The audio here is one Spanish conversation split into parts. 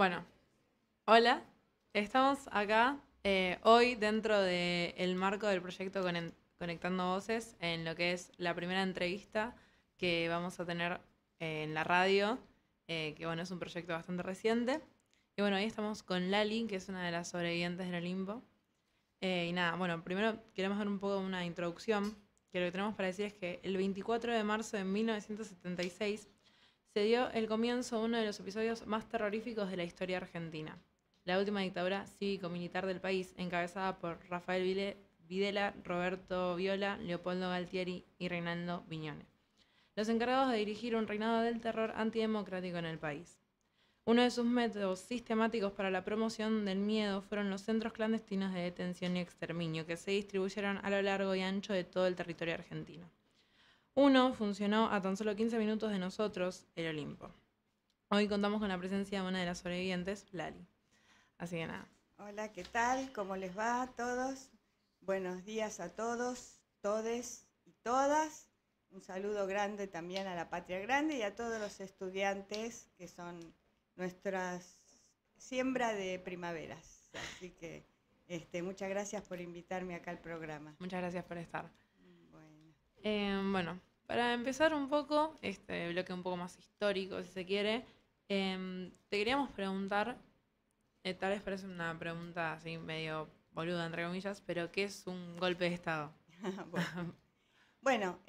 Bueno, hola, estamos acá hoy dentro del marco del proyecto Conectando Voces, en lo que es la primera entrevista que vamos a tener en la radio, que bueno, es un proyecto bastante reciente. Y bueno, ahí estamos con Lali, que es una de las sobrevivientes del Olimpo. Y nada, bueno, primero queremos dar un poco una introducción, que lo que tenemos para decir es que el 24 de marzo de 1976 se dio el comienzo de uno de los episodios más terroríficos de la historia argentina. La última dictadura cívico-militar del país, encabezada por Rafael Videla, Roberto Viola, Leopoldo Galtieri y Reinaldo Viñone, los encargados de dirigir un reinado del terror antidemocrático en el país. Uno de sus métodos sistemáticos para la promoción del miedo fueron los centros clandestinos de detención y exterminio, que se distribuyeron a lo largo y ancho de todo el territorio argentino. Uno funcionó a tan solo 15 minutos de nosotros, el Olimpo. Hoy contamos con la presencia de una de las sobrevivientes, Lali. Así que nada. Hola, ¿qué tal? ¿Cómo les va a todos? Buenos días a todos, todes y todas. Un saludo grande también a la Patria Grande y a todos los estudiantes que son nuestras siembra de primaveras. Así que muchas gracias por invitarme acá al programa. Muchas gracias por estar. Bueno, Bueno, para empezar un poco, este bloque un poco más histórico, si se quiere, te queríamos preguntar, tal vez parece una pregunta así medio boluda, entre comillas, pero ¿qué es un golpe de Estado? bueno. Bueno,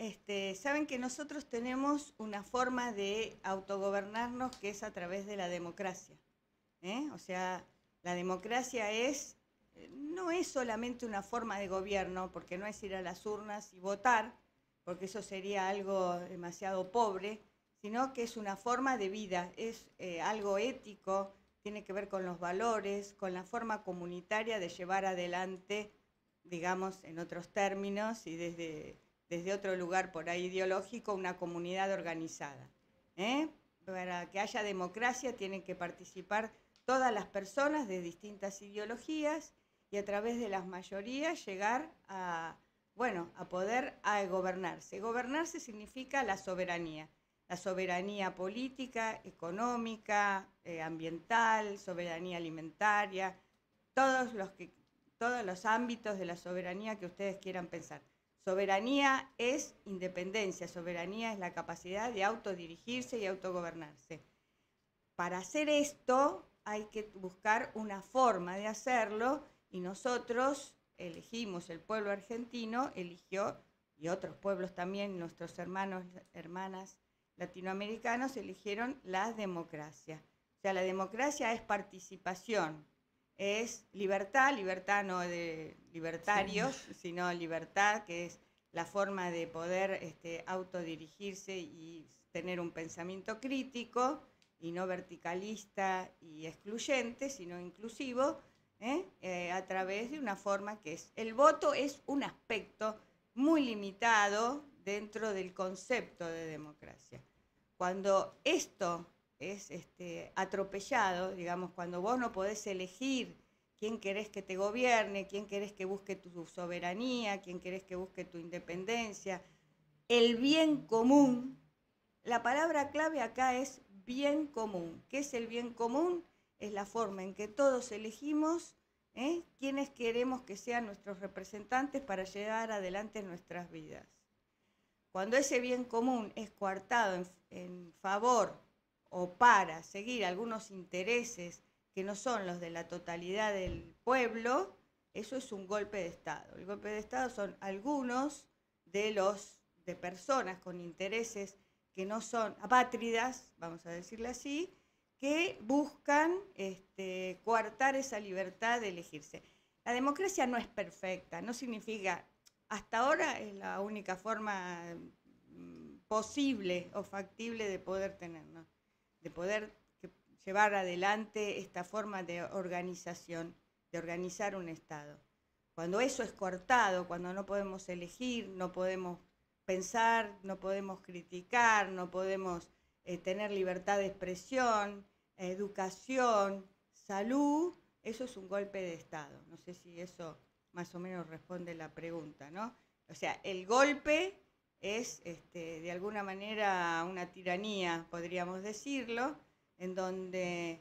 saben que nosotros tenemos una forma de autogobernarnos que es a través de la democracia. O sea, la democracia no es solamente una forma de gobierno, porque no es ir a las urnas y votar, porque eso sería algo demasiado pobre, sino que es una forma de vida, es algo ético, tiene que ver con los valores, con la forma comunitaria de llevar adelante, digamos, en otros términos y desde otro lugar por ahí ideológico, una comunidad organizada. Para que haya democracia tienen que participar todas las personas de distintas ideologías y a través de las mayorías llegar a poder gobernarse. Gobernarse significa la soberanía política, económica, ambiental, soberanía alimentaria, todos los ámbitos de la soberanía que ustedes quieran pensar. Soberanía es independencia, soberanía es la capacidad de autodirigirse y autogobernarse. Para hacer esto hay que buscar una forma de hacerlo y nosotros elegimos, el pueblo argentino eligió, y otros pueblos también, nuestros hermanas latinoamericanos eligieron la democracia. O sea, la democracia es participación, es libertad no de libertarios, sí, sino libertad, que es la forma de poder autodirigirse y tener un pensamiento crítico, y no verticalista y excluyente, sino inclusivo, a través de una forma que es, el voto es un aspecto muy limitado dentro del concepto de democracia. Cuando esto es atropellado, digamos, cuando vos no podés elegir quién querés que te gobierne, quién querés que busque tu soberanía, quién querés que busque tu independencia, el bien común, la palabra clave acá es bien común. ¿Qué es el bien común? Es la forma en que todos elegimos quiénes queremos que sean nuestros representantes para llevar adelante nuestras vidas. Cuando ese bien común es coartado en favor o para seguir algunos intereses que no son los de la totalidad del pueblo, eso es un golpe de Estado. El golpe de Estado son algunos de personas con intereses que no son apátridas, vamos a decirle así, que buscan coartar esa libertad de elegirse. La democracia no es perfecta, no significa, hasta ahora es la única forma posible o factible de poder tener, ¿no? De poder llevar adelante esta forma de organización, de organizar un Estado. Cuando eso es cortado, cuando no podemos elegir, no podemos pensar, no podemos criticar, no podemos tener libertad de expresión, educación, salud, eso es un golpe de Estado. No sé si eso más o menos responde la pregunta, ¿no? O sea, el golpe es de alguna manera una tiranía, podríamos decirlo, en donde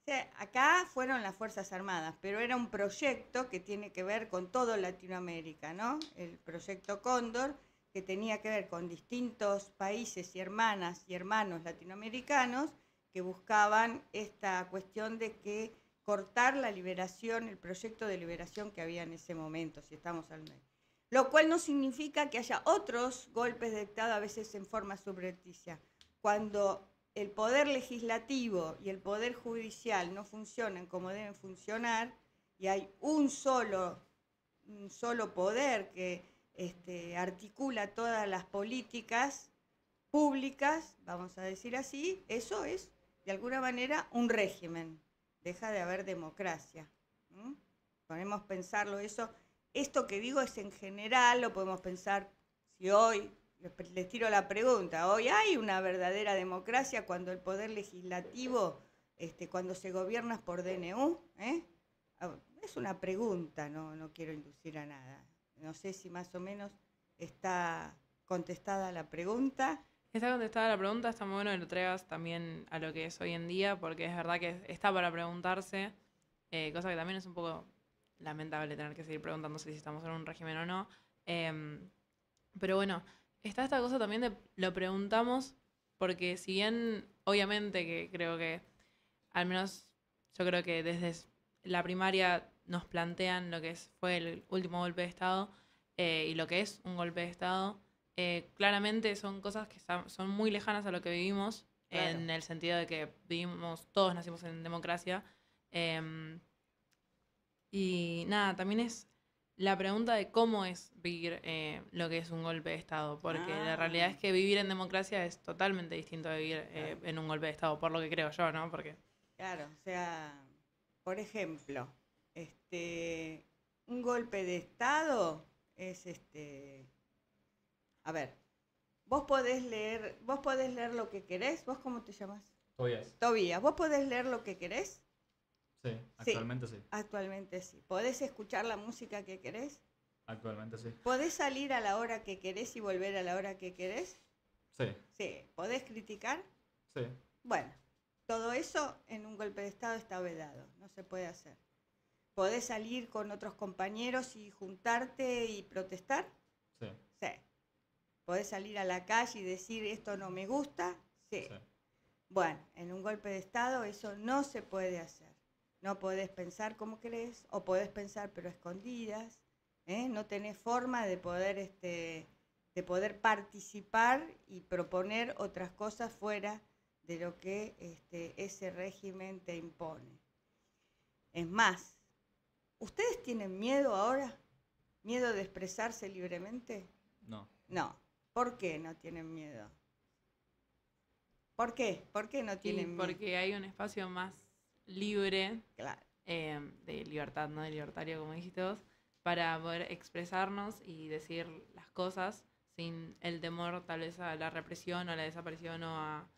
sea, acá fueron las Fuerzas Armadas, pero era un proyecto que tiene que ver con todo Latinoamérica, ¿no? El proyecto Cóndor, que tenía que ver con distintos países y hermanas y hermanos latinoamericanos que buscaban esta cuestión de que cortar la liberación, el proyecto de liberación que había en ese momento, si estamos hablando. Lo cual no significa que haya otros golpes de Estado, a veces en forma subrepticia. Cuando el poder legislativo y el poder judicial no funcionan como deben funcionar y hay un solo poder que articula todas las políticas públicas, vamos a decir así, eso es de alguna manera un régimen. Deja de haber democracia. Podemos pensarlo eso. Esto que digo es en general, lo podemos pensar si hoy, les tiro la pregunta, hoy hay una verdadera democracia cuando el poder legislativo, cuando se gobierna por DNU, es una pregunta, no quiero inducir a nada. No sé si más o menos está contestada la pregunta. Está contestada la pregunta, está muy bueno que lo traigas también a lo que es hoy en día, porque es verdad que está para preguntarse, cosa que también es un poco lamentable tener que seguir preguntándose si estamos en un régimen o no. Pero bueno, está esta cosa también de lo preguntamos, porque si bien, obviamente, que creo que, al menos yo creo que desde la primaria nos plantean lo que fue el último golpe de Estado y lo que es un golpe de Estado, claramente son cosas que son muy lejanas a lo que vivimos, claro, en el sentido de que todos nacimos en democracia. Y nada, también es la pregunta de cómo es vivir lo que es un golpe de Estado, porque la realidad es que vivir en democracia es totalmente distinto de vivir en un golpe de Estado, por lo que creo yo, ¿no? Porque claro, o sea, por ejemplo, un golpe de Estado es a ver, vos podés leer lo que querés. ¿Vos cómo te llamas? Tobías. ¿Vos podés leer lo que querés? Sí, actualmente sí. Actualmente sí. ¿Podés escuchar la música que querés? Actualmente sí. ¿Podés salir a la hora que querés y volver a la hora que querés? Sí. Sí. ¿Podés criticar? Sí. Bueno, todo eso en un golpe de Estado está vedado, no se puede hacer. ¿Podés salir con otros compañeros y juntarte y protestar? Sí. Sí. ¿Podés salir a la calle y decir esto no me gusta? Sí. Sí. Bueno, en un golpe de Estado eso no se puede hacer. No podés pensar como querés, o podés pensar pero a escondidas, no tenés forma de poder participar y proponer otras cosas fuera de lo que ese régimen te impone. Es más, ¿ustedes tienen miedo ahora? ¿Miedo de expresarse libremente? No. No. ¿Por qué no tienen miedo? ¿Por qué? ¿Por qué no tienen miedo? Porque hay un espacio más libre, claro, de libertad, no de libertario, como dijiste vos, para poder expresarnos y decir las cosas sin el temor tal vez a la represión o a la desaparición o a,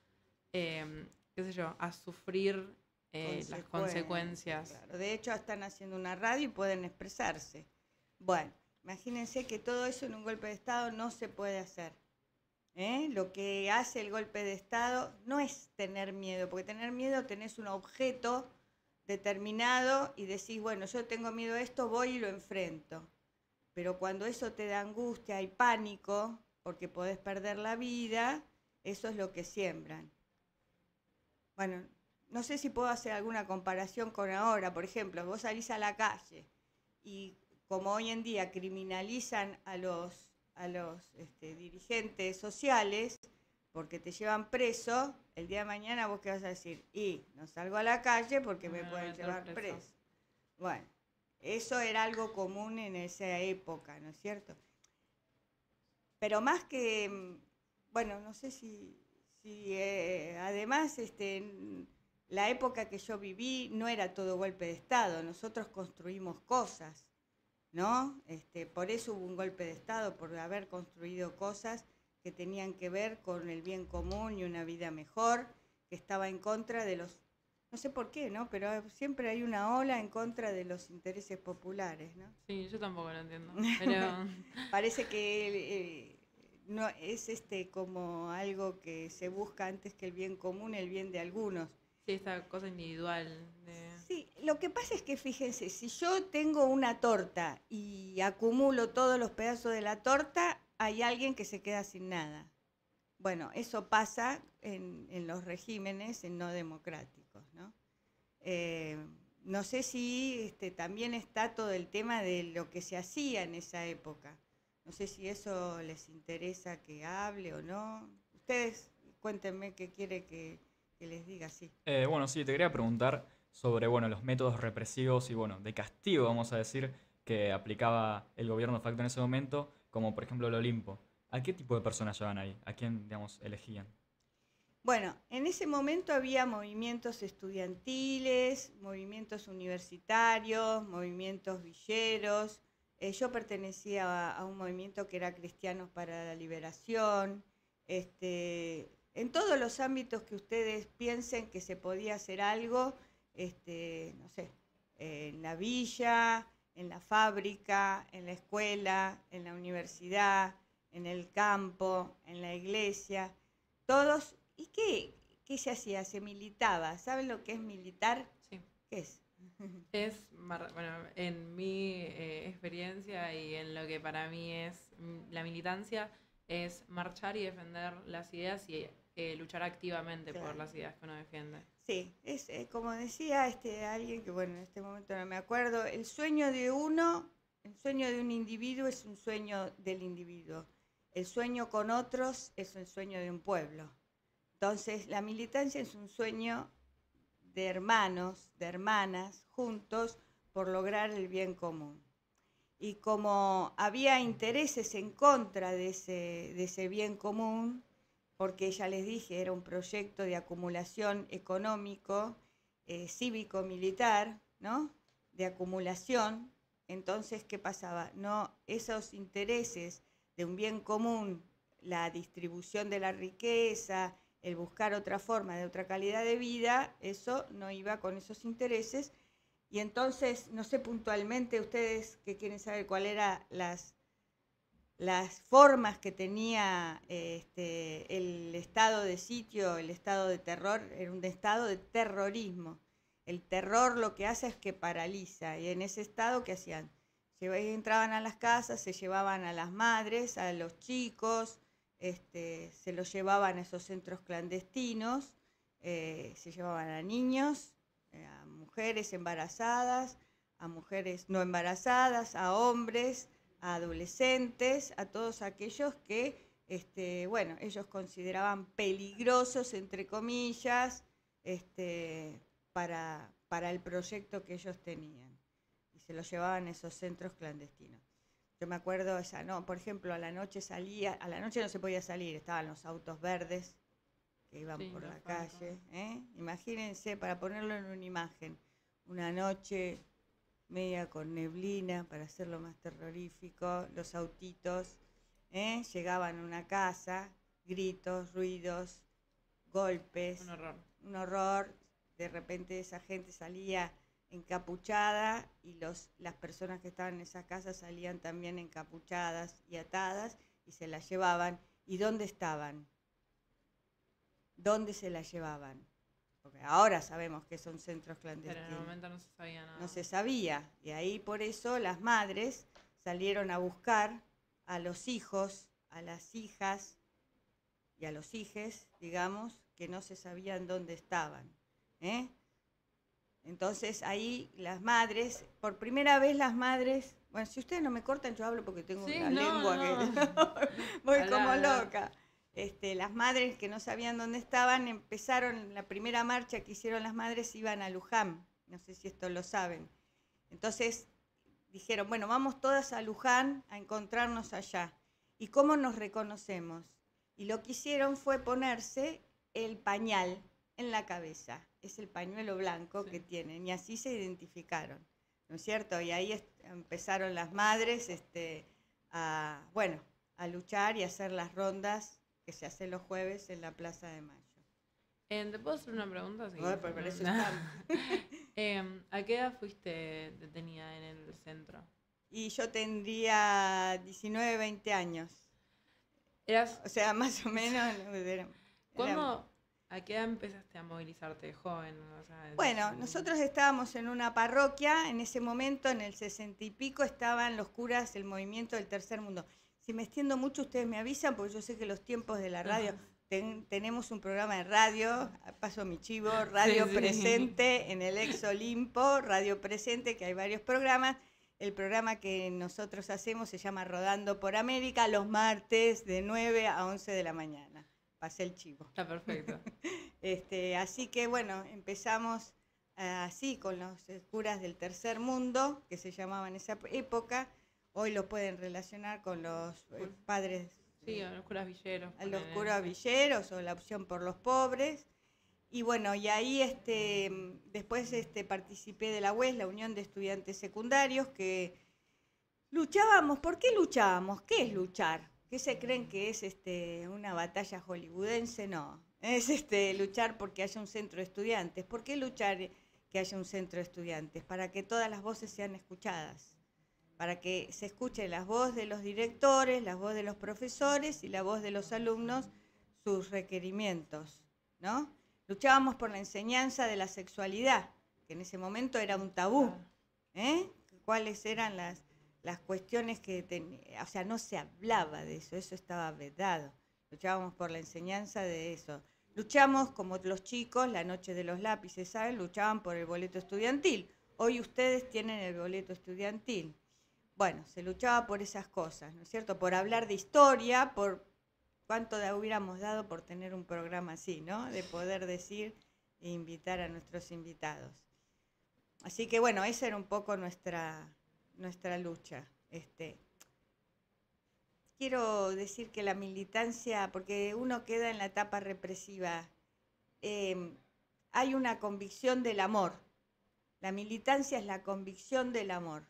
qué sé yo, a sufrir las consecuencias. Claro. De hecho, están haciendo una radio y pueden expresarse. Bueno, imagínense que todo eso en un golpe de Estado no se puede hacer. Lo que hace el golpe de Estado no es tener miedo, porque tener miedo tenés un objeto determinado y decís, bueno, yo tengo miedo a esto, voy y lo enfrento. Pero cuando eso te da angustia y pánico, porque podés perder la vida, eso es lo que siembran. Bueno, no sé si puedo hacer alguna comparación con ahora. Por ejemplo, vos salís a la calle y como hoy en día criminalizan a los dirigentes sociales porque te llevan preso, el día de mañana vos qué vas a decir, y no salgo a la calle porque me pueden llevar preso. Bueno, eso era algo común en esa época, ¿no es cierto? Pero más que, bueno, no sé si además la época que yo viví no era todo golpe de Estado, nosotros construimos cosas, ¿no? Por eso hubo un golpe de Estado, por haber construido cosas que tenían que ver con el bien común y una vida mejor, que estaba en contra de los, no sé por qué, ¿no? Pero siempre hay una ola en contra de los intereses populares, ¿no? Sí, yo tampoco lo entiendo. Pero parece que no es como algo que se busca antes que el bien común, el bien de algunos. Sí, esta cosa individual. Sí, lo que pasa es que fíjense, si yo tengo una torta y acumulo todos los pedazos de la torta, hay alguien que se queda sin nada. Bueno, eso pasa en los regímenes no democráticos, ¿no? No sé si también está todo el tema de lo que se hacía en esa época. No sé si eso les interesa que hable o no. Ustedes cuéntenme qué quiere que les diga, sí. Bueno, sí, te quería preguntar sobre, bueno, los métodos represivos y, bueno, de castigo, vamos a decir, que aplicaba el gobierno de facto en ese momento, como por ejemplo el Olimpo. ¿A qué tipo de personas llevaban ahí? ¿A quién, digamos, elegían? Bueno, en ese momento había movimientos estudiantiles, movimientos universitarios, movimientos villeros. Yo pertenecía a un movimiento que era Cristianos para la Liberación. En todos los ámbitos que ustedes piensen que se podía hacer algo, no sé, en la villa, en la fábrica, en la escuela, en la universidad, en el campo, en la iglesia, todos. ¿Y qué se hacía? Se militaba. ¿Saben lo que es militar? Sí. ¿Qué es? Bueno, en mi experiencia y en lo que para mí es la militancia, es marchar y defender las ideas y luchar activamente por las ideas que uno defiende. Sí, es como decía alguien que, bueno, en este momento no me acuerdo, el sueño de un individuo es un sueño del individuo. El sueño con otros es el sueño de un pueblo. Entonces, la militancia es un sueño de hermanos, de hermanas, juntos por lograr el bien común. Y como había intereses en contra de ese bien común, porque ya les dije, era un proyecto de acumulación económico, cívico-militar, ¿no? De acumulación. Entonces, ¿qué pasaba? No, esos intereses de un bien común, la distribución de la riqueza, el buscar otra forma, de otra calidad de vida, eso no iba con esos intereses. Y entonces, no sé puntualmente, ustedes que quieren saber cuáles eran las formas que tenía el estado de sitio, el estado de terror, era un estado de terrorismo. El terror lo que hace es que paraliza, y en ese estado, ¿qué hacían? Entraban a las casas, se llevaban a las madres, a los chicos, se los llevaban a esos centros clandestinos, se llevaban a niños, a mujeres embarazadas, a mujeres no embarazadas, a hombres, a adolescentes, a todos aquellos que, bueno, ellos consideraban peligrosos, entre comillas, para el proyecto que ellos tenían. Y se los llevaban a esos centros clandestinos. Yo me acuerdo, por ejemplo, a la noche no se podía salir, estaban los autos verdes que iban por la calle. Imagínense, para ponerlo en una imagen, una noche media con neblina, para hacerlo más terrorífico, los autitos llegaban a una casa, gritos, ruidos, golpes. Un horror. De repente esa gente salía encapuchada y las personas que estaban en esa casa salían también encapuchadas y atadas y se las llevaban. ¿Y dónde estaban? ¿Dónde se las llevaban? Porque ahora sabemos que son centros clandestinos. Pero en el momento no se sabía nada. No se sabía. Y ahí por eso las madres salieron a buscar a los hijos, a las hijas y a los hijes, digamos, que no se sabían dónde estaban. Entonces ahí las madres, por primera vez las madres, bueno, si ustedes no me cortan yo hablo porque tengo una lengua que voy como loca. Las madres que no sabían dónde estaban empezaron, la primera marcha que hicieron las madres iban a Luján, no sé si esto lo saben. Entonces dijeron, bueno, vamos todas a Luján a encontrarnos allá. ¿Y cómo nos reconocemos? Y lo que hicieron fue ponerse el pañal en la cabeza, es el pañuelo blanco que tienen, y así se identificaron, ¿no es cierto? Y ahí empezaron las madres a luchar y a hacer las rondas que se hacen los jueves en la Plaza de Mayo. ¿Te puedo hacer una pregunta? Sí. Por eso estamos. ¿A qué edad fuiste detenida en el centro? Y yo tendría 19, 20 años. ¿Eras? O sea, más o menos. ¿Cuándo ¿A qué edad empezaste a movilizarte de joven? O sea, Bueno, nosotros estábamos en una parroquia, en ese momento, en el 60 y pico, estaban los curas del movimiento del Tercer Mundo. Si me extiendo mucho, ustedes me avisan, porque yo sé que los tiempos de la radio, tenemos un programa de radio, paso mi chivo, Radio Sí, sí. Presente, en el ex Olimpo, Radio Presente, que hay varios programas. El programa que nosotros hacemos se llama Rodando por América, los martes de 9 a 11 de la mañana. Pasé el chivo. Está perfecto. Así que bueno, empezamos así con los curas del Tercer Mundo, que se llamaban en esa época. Hoy lo pueden relacionar con los padres, Sí, a los curas villeros. a los ponele. curas villeros o la opción por los pobres. Y bueno, y ahí después participé de la UES, la Unión de Estudiantes Secundarios, que luchábamos. ¿Por qué luchábamos? ¿Qué es luchar? ¿Qué se creen que es una batalla hollywoodense? No, es luchar porque haya un centro de estudiantes. ¿Por qué luchar que haya un centro de estudiantes? Para que todas las voces sean escuchadas, para que se escuche la voz de los directores, la voz de los profesores y la voz de los alumnos, sus requerimientos, ¿no? Luchábamos por la enseñanza de la sexualidad, que en ese momento era un tabú, ¿eh? ¿Cuáles eran las cuestiones o sea, no se hablaba de eso, eso estaba vedado. Luchábamos por la enseñanza de eso. Luchamos, como los chicos, la noche de los lápices, ¿saben? Luchaban por el boleto estudiantil. Hoy ustedes tienen el boleto estudiantil. Bueno, se luchaba por esas cosas, ¿no es cierto? Por hablar de historia, por cuánto hubiéramos dado por tener un programa así, ¿no? De poder decir e invitar a nuestros invitados. Así que bueno, esa era un poco nuestra lucha. Quiero decir que la militancia, porque uno queda en la etapa represiva, hay una convicción del amor. La militancia es la convicción del amor.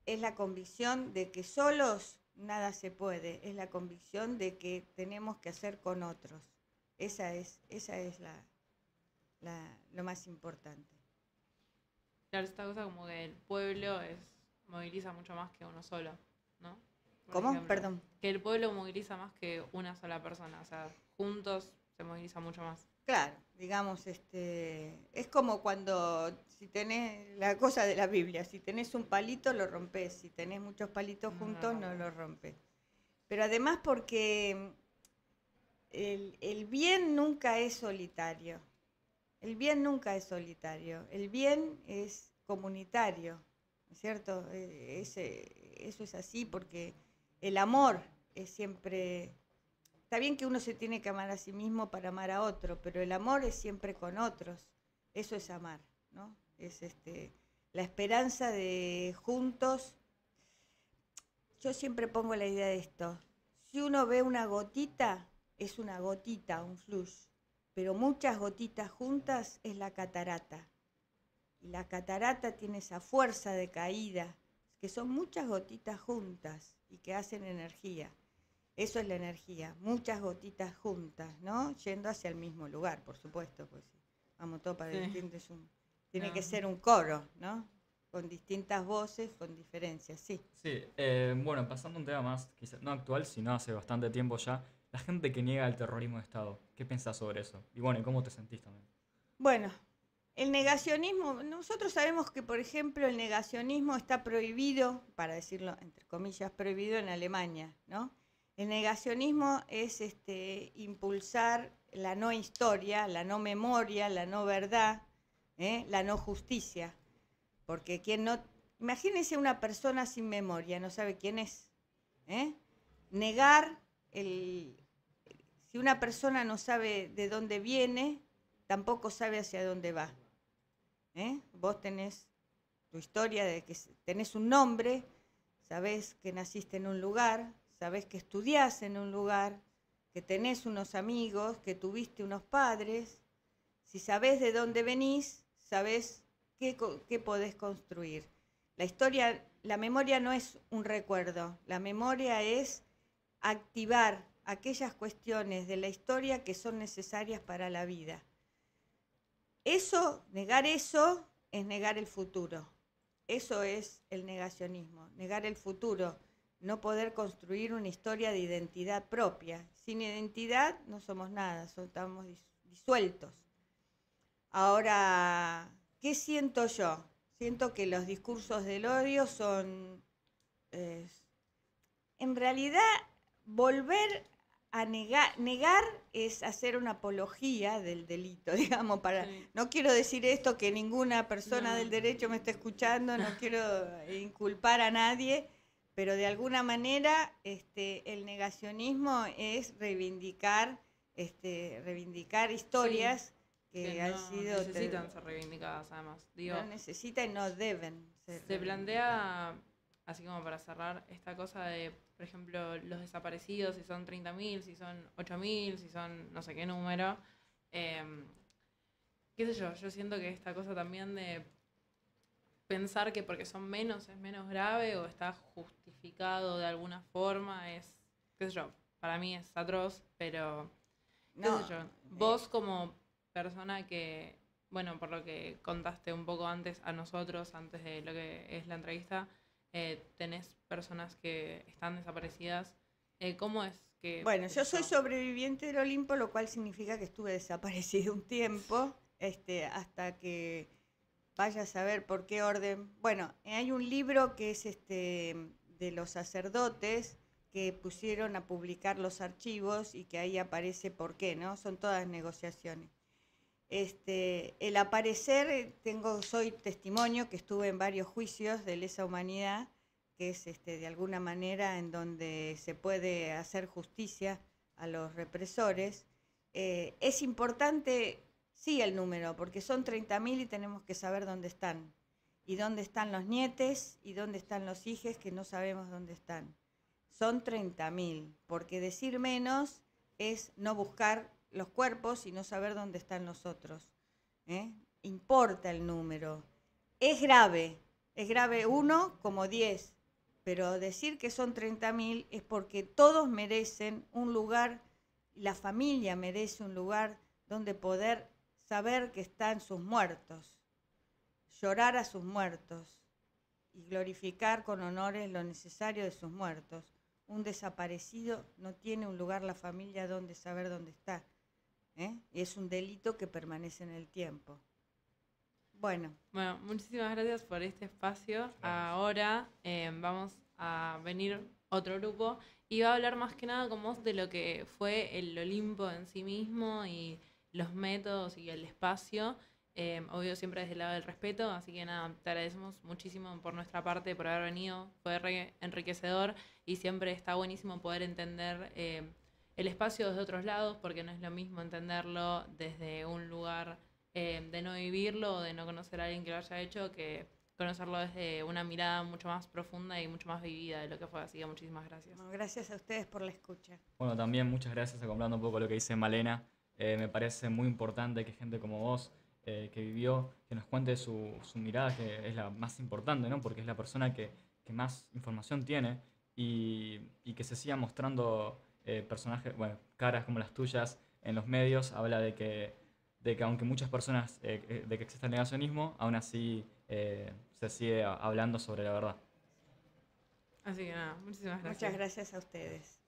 Es la convicción de que solos nada se puede. Es la convicción de que tenemos que hacer con otros. Esa es lo más importante. Claro, esta cosa como que el pueblo moviliza mucho más que uno solo, ¿no? Por ¿Cómo? ejemplo, Perdón. Que el pueblo moviliza más que una sola persona, o sea, juntos se moviliza mucho más. Claro, digamos, es como cuando, si tenés la cosa de la Biblia, si tenés un palito lo rompés, si tenés muchos palitos juntos no lo rompes. Pero además porque el bien nunca es solitario, el bien nunca es solitario, el bien es comunitario, ¿no es cierto? Eso es así porque el amor es siempre... Está bien que uno se tiene que amar a sí mismo para amar a otro, pero el amor es siempre con otros. Eso es amar, ¿no? Es la esperanza de juntos. Yo siempre pongo la idea de esto. Si uno ve una gotita, es una gotita, un flush. Pero muchas gotitas juntas es la catarata. Y la catarata tiene esa fuerza de caída, que son muchas gotitas juntas y que hacen energía. Eso es la energía, muchas gotitas juntas, ¿no? Yendo hacia el mismo lugar, por supuesto, pues vamos todos para distintos, tiene que ser un coro, ¿no? Con distintas voces, con diferencias, sí. Sí, bueno, pasando a un tema más, quizás no actual, sino hace bastante tiempo ya, la gente que niega el terrorismo de Estado, ¿qué pensás sobre eso? Y bueno, ¿y cómo te sentís también? Bueno, el negacionismo, nosotros sabemos que, por ejemplo, el negacionismo está prohibido, para decirlo entre comillas, prohibido en Alemania, ¿no? El negacionismo es impulsar la no historia, la no memoria, la no verdad, la no justicia. Porque quien no... Imagínense una persona sin memoria, no sabe quién es. Negar, si una persona no sabe de dónde viene, tampoco sabe hacia dónde va. Vos tenés tu historia de que tenés un nombre, sabés que naciste en un lugar, sabés que estudiás en un lugar, que tenés unos amigos, que tuviste unos padres. Si sabés de dónde venís, sabés qué podés construir. La historia, la memoria no es un recuerdo, la memoria es activar aquellas cuestiones de la historia que son necesarias para la vida. Negar eso es negar el futuro. Eso es el negacionismo, negar el futuro. No poder construir una historia de identidad propia. Sin identidad no somos nada, estamos disueltos. Ahora, ¿qué siento yo? Siento que los discursos del odio son, en realidad, volver a negar es hacer una apología del delito, digamos, Sí. no quiero decir esto que ninguna persona No. del derecho me esté escuchando, no quiero inculpar a nadie, pero de alguna manera el negacionismo es reivindicar historias que han no sido necesitan ser reivindicadas, además. Digo, no necesitan y no deben ser se reivindicadas. plantea, así como para cerrar, esta cosa de, por ejemplo, los desaparecidos, si son 30.000, si son 8.000, si son no sé qué número. Qué sé yo siento que esta cosa también de pensar que porque son menos es menos grave o está justificado de alguna forma es, qué sé yo, para mí es atroz, pero qué No, sé yo, vos como persona que, bueno, por lo que contaste un poco antes a nosotros, antes de lo que es la entrevista, tenés personas que están desaparecidas. ¿Cómo es que bueno, es yo soy eso? sobreviviente del Olimpo, lo cual significa que estuve desaparecida un tiempo, hasta que vaya a saber por qué orden. Bueno, hay un libro que es de los sacerdotes que pusieron a publicar los archivos y que ahí aparece por qué, ¿no? Son todas negociaciones. El aparecer, soy testimonio que estuve en varios juicios de lesa humanidad, que es de alguna manera en donde se puede hacer justicia a los represores. Es importante, sí, el número, porque son 30.000 y tenemos que saber dónde están. Y dónde están los nietes y dónde están los hijos que no sabemos dónde están. Son 30.000, porque decir menos es no buscar los cuerpos y no saber dónde están los otros. Importa el número. Es grave 1 como 10, pero decir que son 30.000 es porque todos merecen un lugar, la familia merece un lugar donde poder saber que están sus muertos, llorar a sus muertos y glorificar con honores lo necesario de sus muertos. Un desaparecido no tiene un lugar, la familia, donde saber dónde está. Y es un delito que permanece en el tiempo. Bueno, Muchísimas gracias por este espacio. Gracias. Ahora vamos a venir otro grupo y va a hablar más que nada con vos de lo que fue el Olimpo en sí mismo y los métodos y el espacio. Obvio siempre desde el lado del respeto, así que nada, te agradecemos muchísimo por nuestra parte por haber venido, fue re enriquecedor y siempre está buenísimo poder entender el espacio desde otros lados, porque no es lo mismo entenderlo desde un lugar de no vivirlo o de no conocer a alguien que lo haya hecho, que conocerlo desde una mirada mucho más profunda y mucho más vivida de lo que fue. Así que muchísimas gracias. bueno, gracias a ustedes por la escucha. Bueno, también muchas gracias, acoplando un poco lo que dice Malena. Me parece muy importante que gente como vos, que vivió, que nos cuente su mirada, que es la más importante, ¿no? Porque es la persona que más información tiene y que se siga mostrando personajes, bueno, caras como las tuyas en los medios, habla de que aunque muchas personas, de que existe el negacionismo, aún así se sigue hablando sobre la verdad. Así que nada, muchísimas gracias. Muchas gracias a ustedes.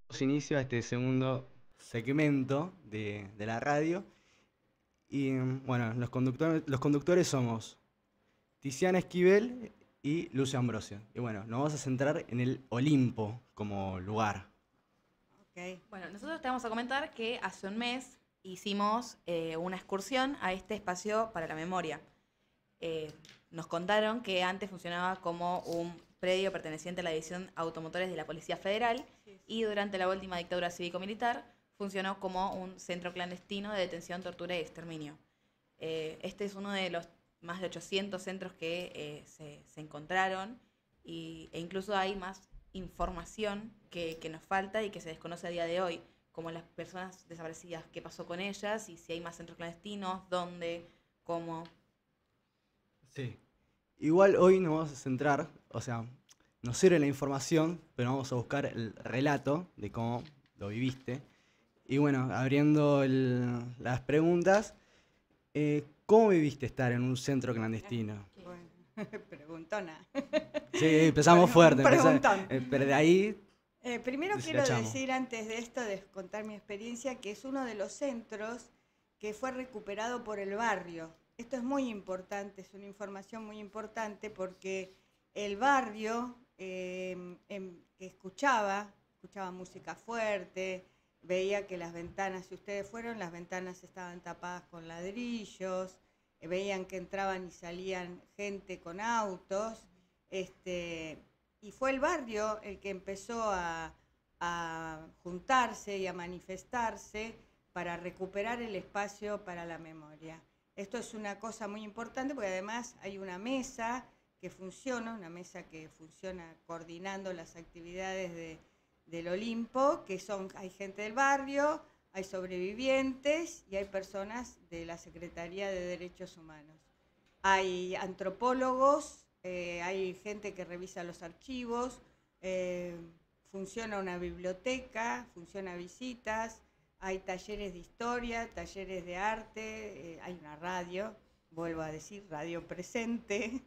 Damos inicio a este segundo segmento de la radio. Y bueno, los conductores somos Tiziana Esquivel y Lucio Ambrosio. Y bueno, nos vamos a centrar en el Olimpo como lugar. Okay. Bueno, nosotros te vamos a comentar que hace un mes hicimos una excursión a este espacio para la memoria. Nos contaron que antes funcionaba como un predio perteneciente a la División Automotores de la Policía Federal y durante la última dictadura cívico-militar funcionó como un centro clandestino de detención, tortura y exterminio. Este es uno de los más de 800 centros que se encontraron e incluso hay más información que nos falta y que se desconoce a día de hoy, como las personas desaparecidas, qué pasó con ellas y si hay más centros clandestinos, dónde, cómo. Sí. Igual hoy nos vamos a centrar, o sea, nos sirve la información, pero vamos a buscar el relato de cómo lo viviste. Y bueno, abriendo las preguntas, ¿cómo viviste estar en un centro clandestino? Bueno, preguntona. Sí, empezamos fuerte, Preguntón. pero de ahí Primero quiero deshilachamos. decir, antes de esto, de contar mi experiencia, que es uno de los centros que fue recuperado por el barrio. Esto es muy importante, es una información muy importante porque el barrio que escuchaba música fuerte, veía que las ventanas, si ustedes fueron, las ventanas estaban tapadas con ladrillos, veían que entraban y salían gente con autos, y fue el barrio el que empezó a juntarse y a manifestarse para recuperar el espacio para la memoria. Esto es una cosa muy importante porque además hay una mesa que funciona coordinando las actividades del Olimpo, hay gente del barrio, hay sobrevivientes y hay personas de la Secretaría de Derechos Humanos. Hay antropólogos, hay gente que revisa los archivos, funciona una biblioteca, funciona visitas, hay talleres de historia, talleres de arte, hay una radio, vuelvo a decir, radio presente,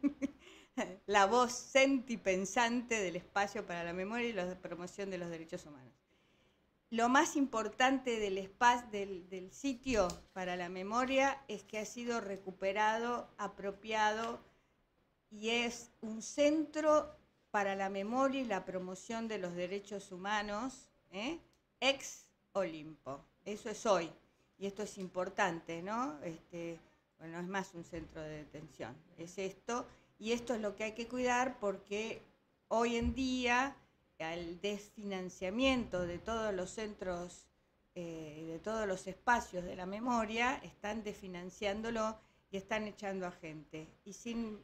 la voz sentipensante del espacio para la memoria y la promoción de los derechos humanos. Lo más importante del espacio, del sitio para la memoria es que ha sido recuperado, apropiado y es un centro para la memoria y la promoción de los derechos humanos, ex Olimpo. Eso es hoy y esto es importante, ¿no? Bueno, no es más un centro de detención, es esto y esto es lo que hay que cuidar porque hoy en día al desfinanciamiento de todos los centros, de todos los espacios de la memoria, están desfinanciándolo y están echando a gente. Y sin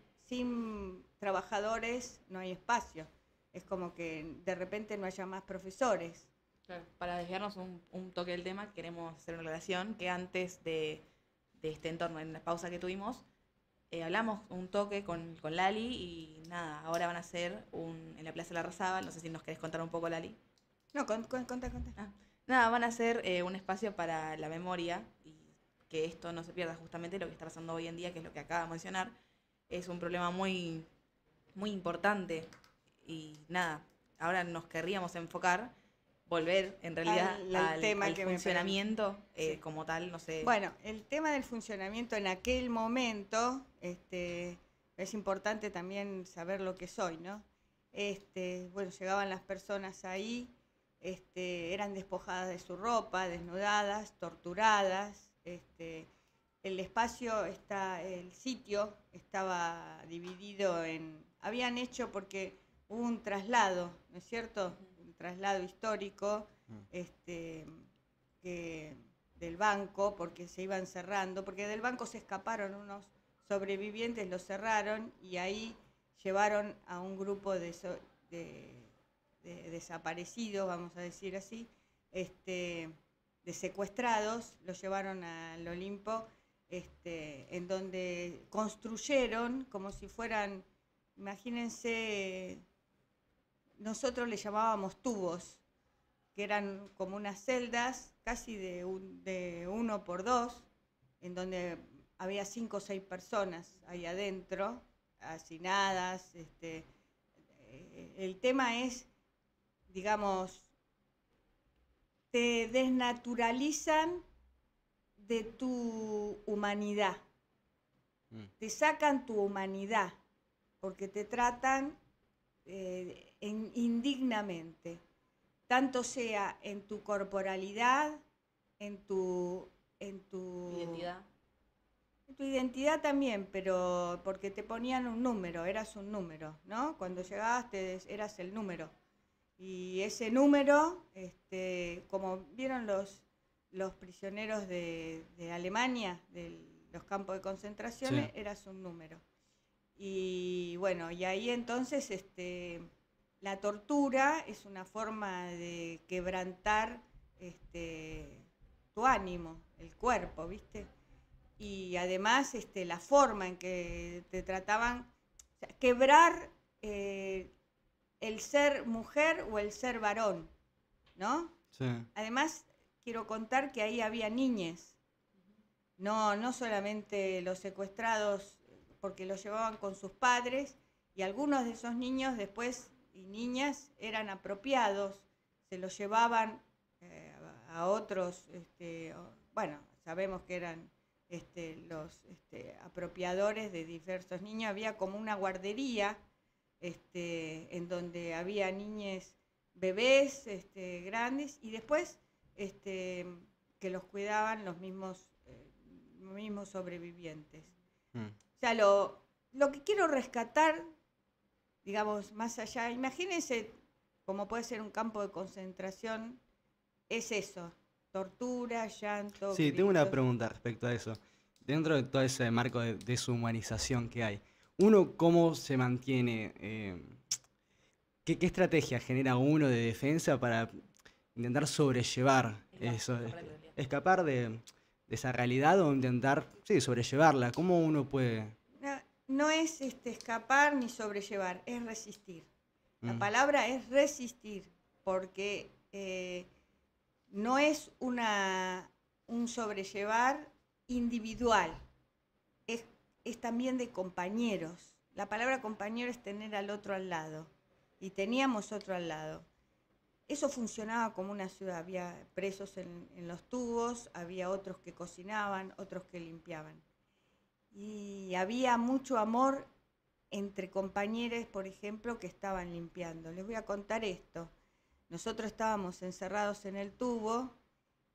trabajadores no hay espacio. Es como que de repente no haya más profesores. Claro. Para desviarnos un toque del tema, queremos hacer una relación que antes de este entorno, en la pausa que tuvimos, hablamos un toque con Lali y nada, ahora van a hacer en la Plaza de la Razábal, no sé si nos querés contar un poco, Lali. No, conta. Nada, van a hacer un espacio para la memoria y que esto no se pierda, justamente lo que está pasando hoy en día, que es lo que acaba de mencionar, es un problema muy, muy importante y nada, ahora nos querríamos enfocar, volver en realidad al funcionamiento sí. Como tal, no sé. Bueno, el tema del funcionamiento en aquel momento, es importante también saber lo que es hoy, ¿no? Bueno, llegaban las personas ahí, eran despojadas de su ropa, desnudadas, torturadas, el sitio estaba dividido habían hecho porque hubo un traslado, ¿no es cierto? Traslado histórico del banco, porque se iban cerrando, porque del banco se escaparon unos sobrevivientes, los cerraron y ahí llevaron a un grupo de desaparecidos, vamos a decir así, de secuestrados, los llevaron al Olimpo, en donde construyeron como si fueran, imagínense, nosotros le llamábamos tubos, que eran como unas celdas casi de 1 por 2, en donde había 5 o 6 personas ahí adentro, hacinadas. El tema es, digamos, te desnaturalizan de tu humanidad, te sacan tu humanidad, porque te tratan indignamente, tanto sea en tu corporalidad, en tu Identidad. En tu identidad también, pero porque te ponían un número, eras un número, ¿no? Cuando llegabas eras el número. Y ese número, como vieron los prisioneros de Alemania, de los campos de concentración, sí. Eras un número. Y bueno, y ahí entonces la tortura es una forma de quebrantar tu ánimo, el cuerpo, ¿viste? Y además la forma en que te trataban, o sea, quebrar el ser mujer o el ser varón, ¿no? Sí. Además, quiero contar que ahí había niñes, no solamente los secuestrados, porque los llevaban con sus padres, y algunos de esos niños después y niñas eran apropiados, se los llevaban a otros, bueno, sabemos que eran los apropiadores de diversos niños, había como una guardería en donde había niñes, bebés grandes, y después que los cuidaban los mismos sobrevivientes. O sea, lo que quiero rescatar, digamos, más allá, imagínense cómo puede ser un campo de concentración, es eso, tortura, llanto. Sí, tengo una gritos. pregunta respecto a eso. Dentro de todo ese marco de deshumanización que hay, ¿uno cómo se mantiene? ¿Qué estrategia genera uno de defensa para intentar sobrellevar eso? Escapar de esa realidad o intentar, sí, sobrellevarla. ¿Cómo uno puede...? No es escapar ni sobrellevar, es resistir. La Mm. palabra es resistir, porque no es un sobrellevar individual, es también de compañeros. La palabra compañero es tener al otro al lado, y teníamos otro al lado. Eso funcionaba como una ciudad, había presos en los tubos, había otros que cocinaban, otros que limpiaban. Y había mucho amor entre compañeros, por ejemplo, que estaban limpiando. Les voy a contar esto. Nosotros estábamos encerrados en el tubo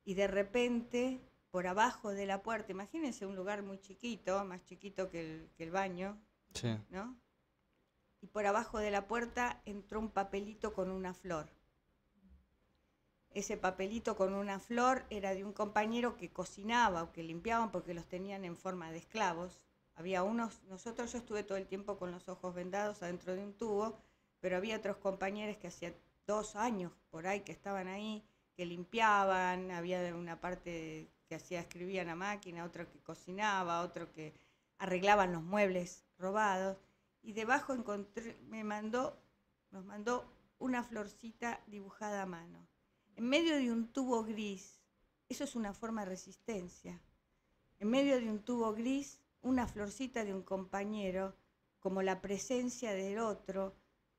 y de repente, por abajo de la puerta, imagínense un lugar muy chiquito, más chiquito que el baño, Sí. ¿no? Y por abajo de la puerta entró un papelito con una flor. Ese papelito con una flor era de un compañero que cocinaba o que limpiaban porque los tenían en forma de esclavos. Había yo estuve todo el tiempo con los ojos vendados adentro de un tubo, pero había otros compañeros que hacía 2 años por ahí que estaban ahí, que limpiaban, había una parte que escribían a máquina, otro que cocinaba, otro que arreglaban los muebles robados, y debajo nos mandó una florcita dibujada a mano. En medio de un tubo gris, eso es una forma de resistencia. En medio de un tubo gris, una florcita de un compañero, como la presencia del otro,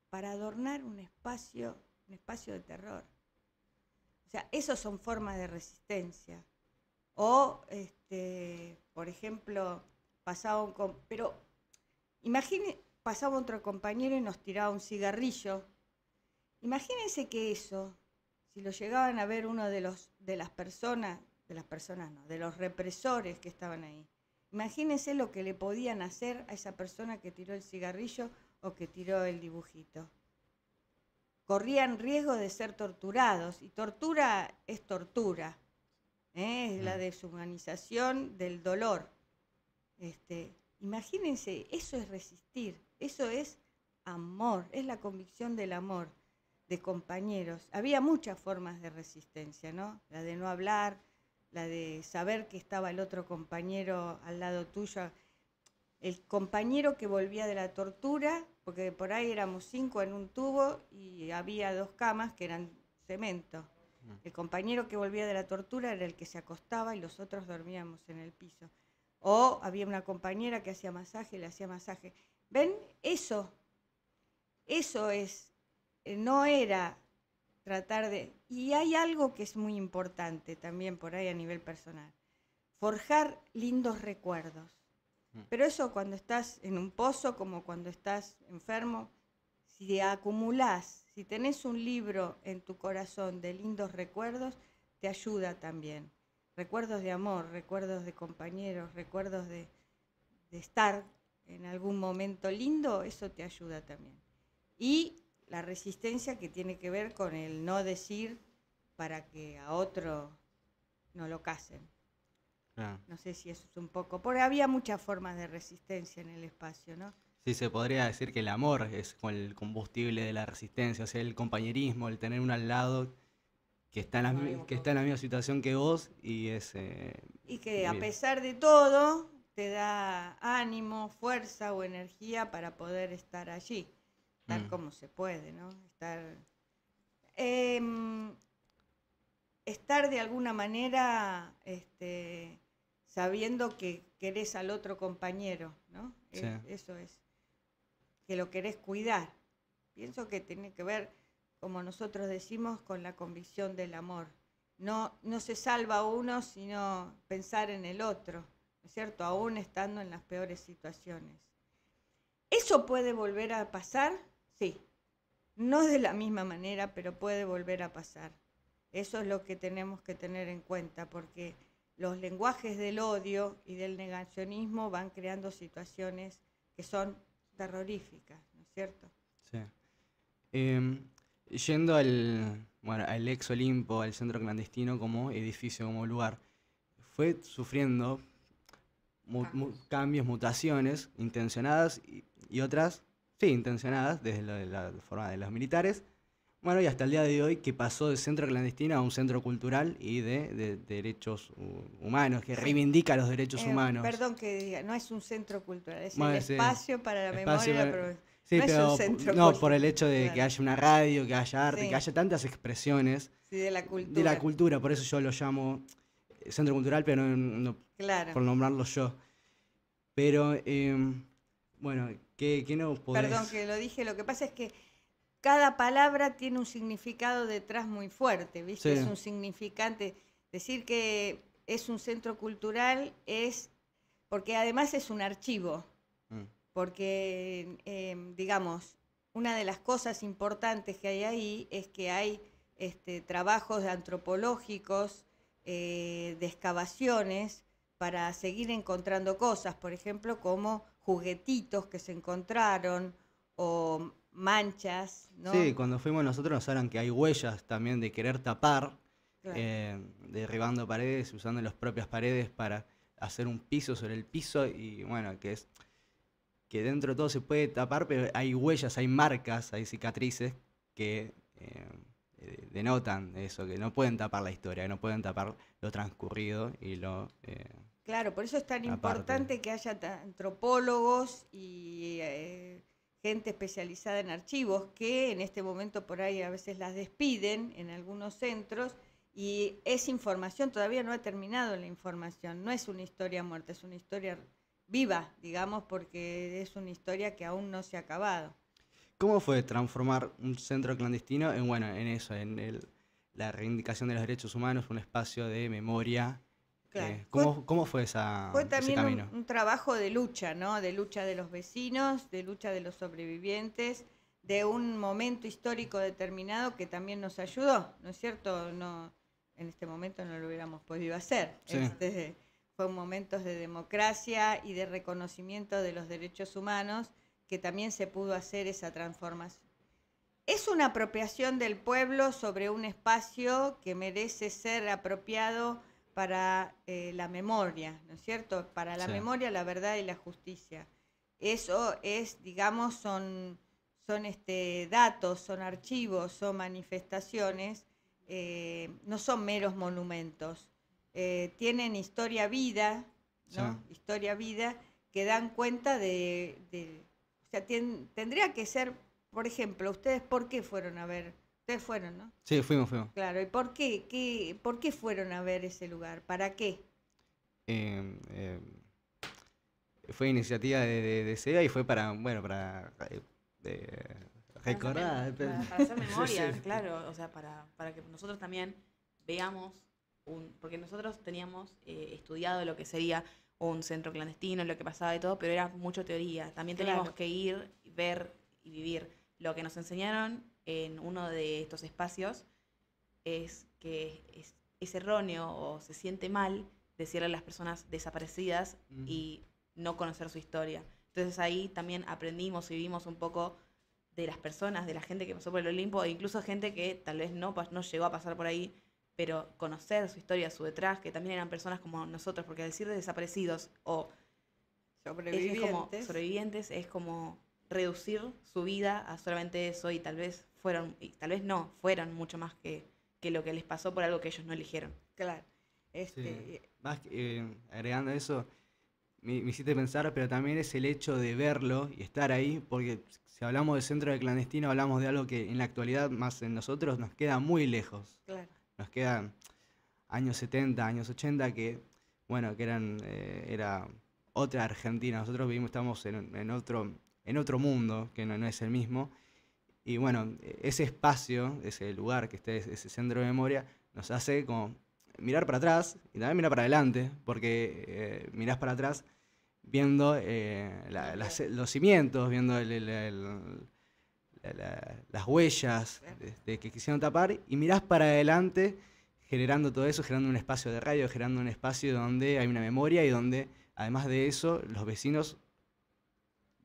para adornar un espacio de terror. O sea, esos son formas de resistencia. O, por ejemplo, pasaba otro compañero y nos tiraba un cigarrillo. Imagínense que eso, si lo llegaban a ver uno de los represores que estaban ahí, imagínense lo que le podían hacer a esa persona que tiró el cigarrillo o que tiró el dibujito. Corrían riesgo de ser torturados, y tortura es tortura, es la deshumanización del dolor. Imagínense, eso es resistir, eso es amor, es la convicción del amor de compañeros. Había muchas formas de resistencia, ¿no? La de no hablar, la de saber que estaba el otro compañero al lado tuyo, el compañero que volvía de la tortura, porque por ahí éramos 5 en un tubo y había 2 camas que eran cemento. El compañero que volvía de la tortura era el que se acostaba y los otros dormíamos en el piso. O había una compañera que hacía masaje y le hacía masaje. ¿Ven? Eso es, no era tratar de... Y hay algo que es muy importante también por ahí a nivel personal. Forjar lindos recuerdos. Pero eso cuando estás en un pozo, como cuando estás enfermo, si acumulás, si tenés un libro en tu corazón de lindos recuerdos, te ayuda también. Recuerdos de amor, recuerdos de compañeros, recuerdos de estar en algún momento lindo, eso te ayuda también. Y la resistencia que tiene que ver con el no decir para que a otro no lo casen. No sé si eso es un poco... Porque había muchas formas de resistencia en el espacio, ¿no? Sí, se podría decir que el amor es como el combustible de la resistencia, o sea, el compañerismo, el tener uno al lado que está en la, Como lo mismo que que está en la misma situación que vos y es... Y que a bien. pesar de todo te da ánimo, fuerza o energía para poder estar allí, tal Mm, como se puede, ¿no? Em, estar de alguna manera sabiendo que querés al otro compañero, ¿no? sí, Eso es, que lo querés cuidar. Pienso que tiene que ver, como nosotros decimos, con la convicción del amor. No se salva uno, sino pensar en el otro, ¿no es cierto? Aún estando en las peores situaciones. ¿Eso puede volver a pasar? Sí. No de la misma manera, pero puede volver a pasar. Eso es lo que tenemos que tener en cuenta, porque los lenguajes del odio y del negacionismo van creando situaciones que son terroríficas, ¿no es cierto? sí. Em, Yendo al ex Olimpo, al centro clandestino como edificio, como lugar, fue sufriendo cambios, mutaciones intencionadas y otras, sí, intencionadas desde la forma de los militares. Bueno, y hasta el día de hoy que pasó de centro clandestino a un centro cultural y de derechos humanos, que Sí. reivindica los derechos humanos. Perdón que diga, no es un centro cultural, es Bueno, el sí, espacio para la espacio memoria, para- pero sí, no es un pero centro no por cultural. el hecho de que Claro. haya una radio, que haya arte, Sí. que haya tantas expresiones Sí, de la de cultura. la cultura, por eso yo lo llamo centro cultural, pero no Claro. por nombrarlo yo. Pero, bueno, ¿qué no podés? Perdón que lo dije, lo que pasa es que cada palabra tiene un significado detrás muy fuerte, ¿viste? Sí. Es un significante. Decir que es un centro cultural es, porque además es un archivo, Mm, porque, digamos, una de las cosas importantes que hay ahí es que hay trabajos antropológicos, de excavaciones, para seguir encontrando cosas, por ejemplo, como juguetitos que se encontraron o manchas, ¿no? Sí, cuando fuimos nosotros nos hablan que hay huellas también de querer tapar, Claro. derribando paredes, usando las propias paredes para hacer un piso sobre el piso y bueno, que dentro de todo se puede tapar, pero hay huellas, hay marcas, hay cicatrices que denotan eso, que no pueden tapar la historia, que no pueden tapar lo transcurrido y lo... Claro, por eso es tan aparte. importante que haya antropólogos y gente especializada en archivos que en este momento por ahí a veces las despiden en algunos centros y esa información todavía no ha terminado la información, no es una historia muerta, es una historia viva, digamos, porque es una historia que aún no se ha acabado. ¿Cómo fue transformar un centro clandestino en, bueno, en eso, la reivindicación de los derechos humanos, un espacio de memoria? Claro. ¿Cómo fue Fue ese también camino? un trabajo de lucha, ¿no? De lucha de los vecinos, de lucha de los sobrevivientes, de un momento histórico determinado que también nos ayudó, ¿no es cierto? No, en este momento no lo hubiéramos podido hacer. Sí. Fue un momento de democracia y de reconocimiento de los derechos humanos que también se pudo hacer esa transformación. Es una apropiación del pueblo sobre un espacio que merece ser apropiado para la memoria, ¿no es cierto? Para la Sí. memoria, la verdad y la justicia. Eso es, digamos, son datos, son archivos, son manifestaciones, no son meros monumentos. Tienen historia-vida, ¿no? Sí. Historia-vida, que dan cuenta o sea, tendría que ser, por ejemplo, ustedes, ¿por qué fueron a ver? Ustedes fueron, ¿no? Sí, fuimos. Claro, ¿y por qué? ¿Por qué fueron a ver ese lugar? ¿Para qué? Eh, eh, Fue iniciativa de SEA y fue para, bueno, para recordar. Para hacer memoria, Sí. claro. O sea, para que nosotros también veamos, porque nosotros teníamos estudiado lo que sería un centro clandestino, lo que pasaba y todo, pero era mucho teoría. También teníamos Claro. que ir, ver y vivir. Lo que nos enseñaron en uno de estos espacios es que es erróneo o se siente mal decirle a las personas desaparecidas y no conocer su historia. Entonces ahí también aprendimos y vimos un poco de las personas, de la gente que pasó por el Olimpo, e incluso gente que tal vez no llegó a pasar por ahí, pero conocer su historia, su detrás, que también eran personas como nosotros, porque al decir de desaparecidos o Ellos es como Sobrevivientes. sobrevivientes, es como reducir su vida a solamente eso y tal vez fueron mucho más que lo que les pasó por algo que ellos no eligieron. Claro. Sí. Más que, agregando eso, me hiciste pensar, pero también es el hecho de verlo y estar ahí, porque si hablamos de centro de clandestino, hablamos de algo que en la actualidad, más en nosotros, nos queda muy lejos. Claro. Nos quedan años 70, años 80, que, bueno, que era otra Argentina. Nosotros estamos en otro mundo, que no es el mismo. Y bueno, ese espacio, ese lugar que esté, ese centro de memoria, nos hace como mirar para atrás y también mirar para adelante, porque mirás para atrás viendo los cimientos, viendo las huellas de que quisieron tapar, y mirás para adelante generando todo eso, generando un espacio de radio, generando un espacio donde hay una memoria y donde, además de eso, los vecinos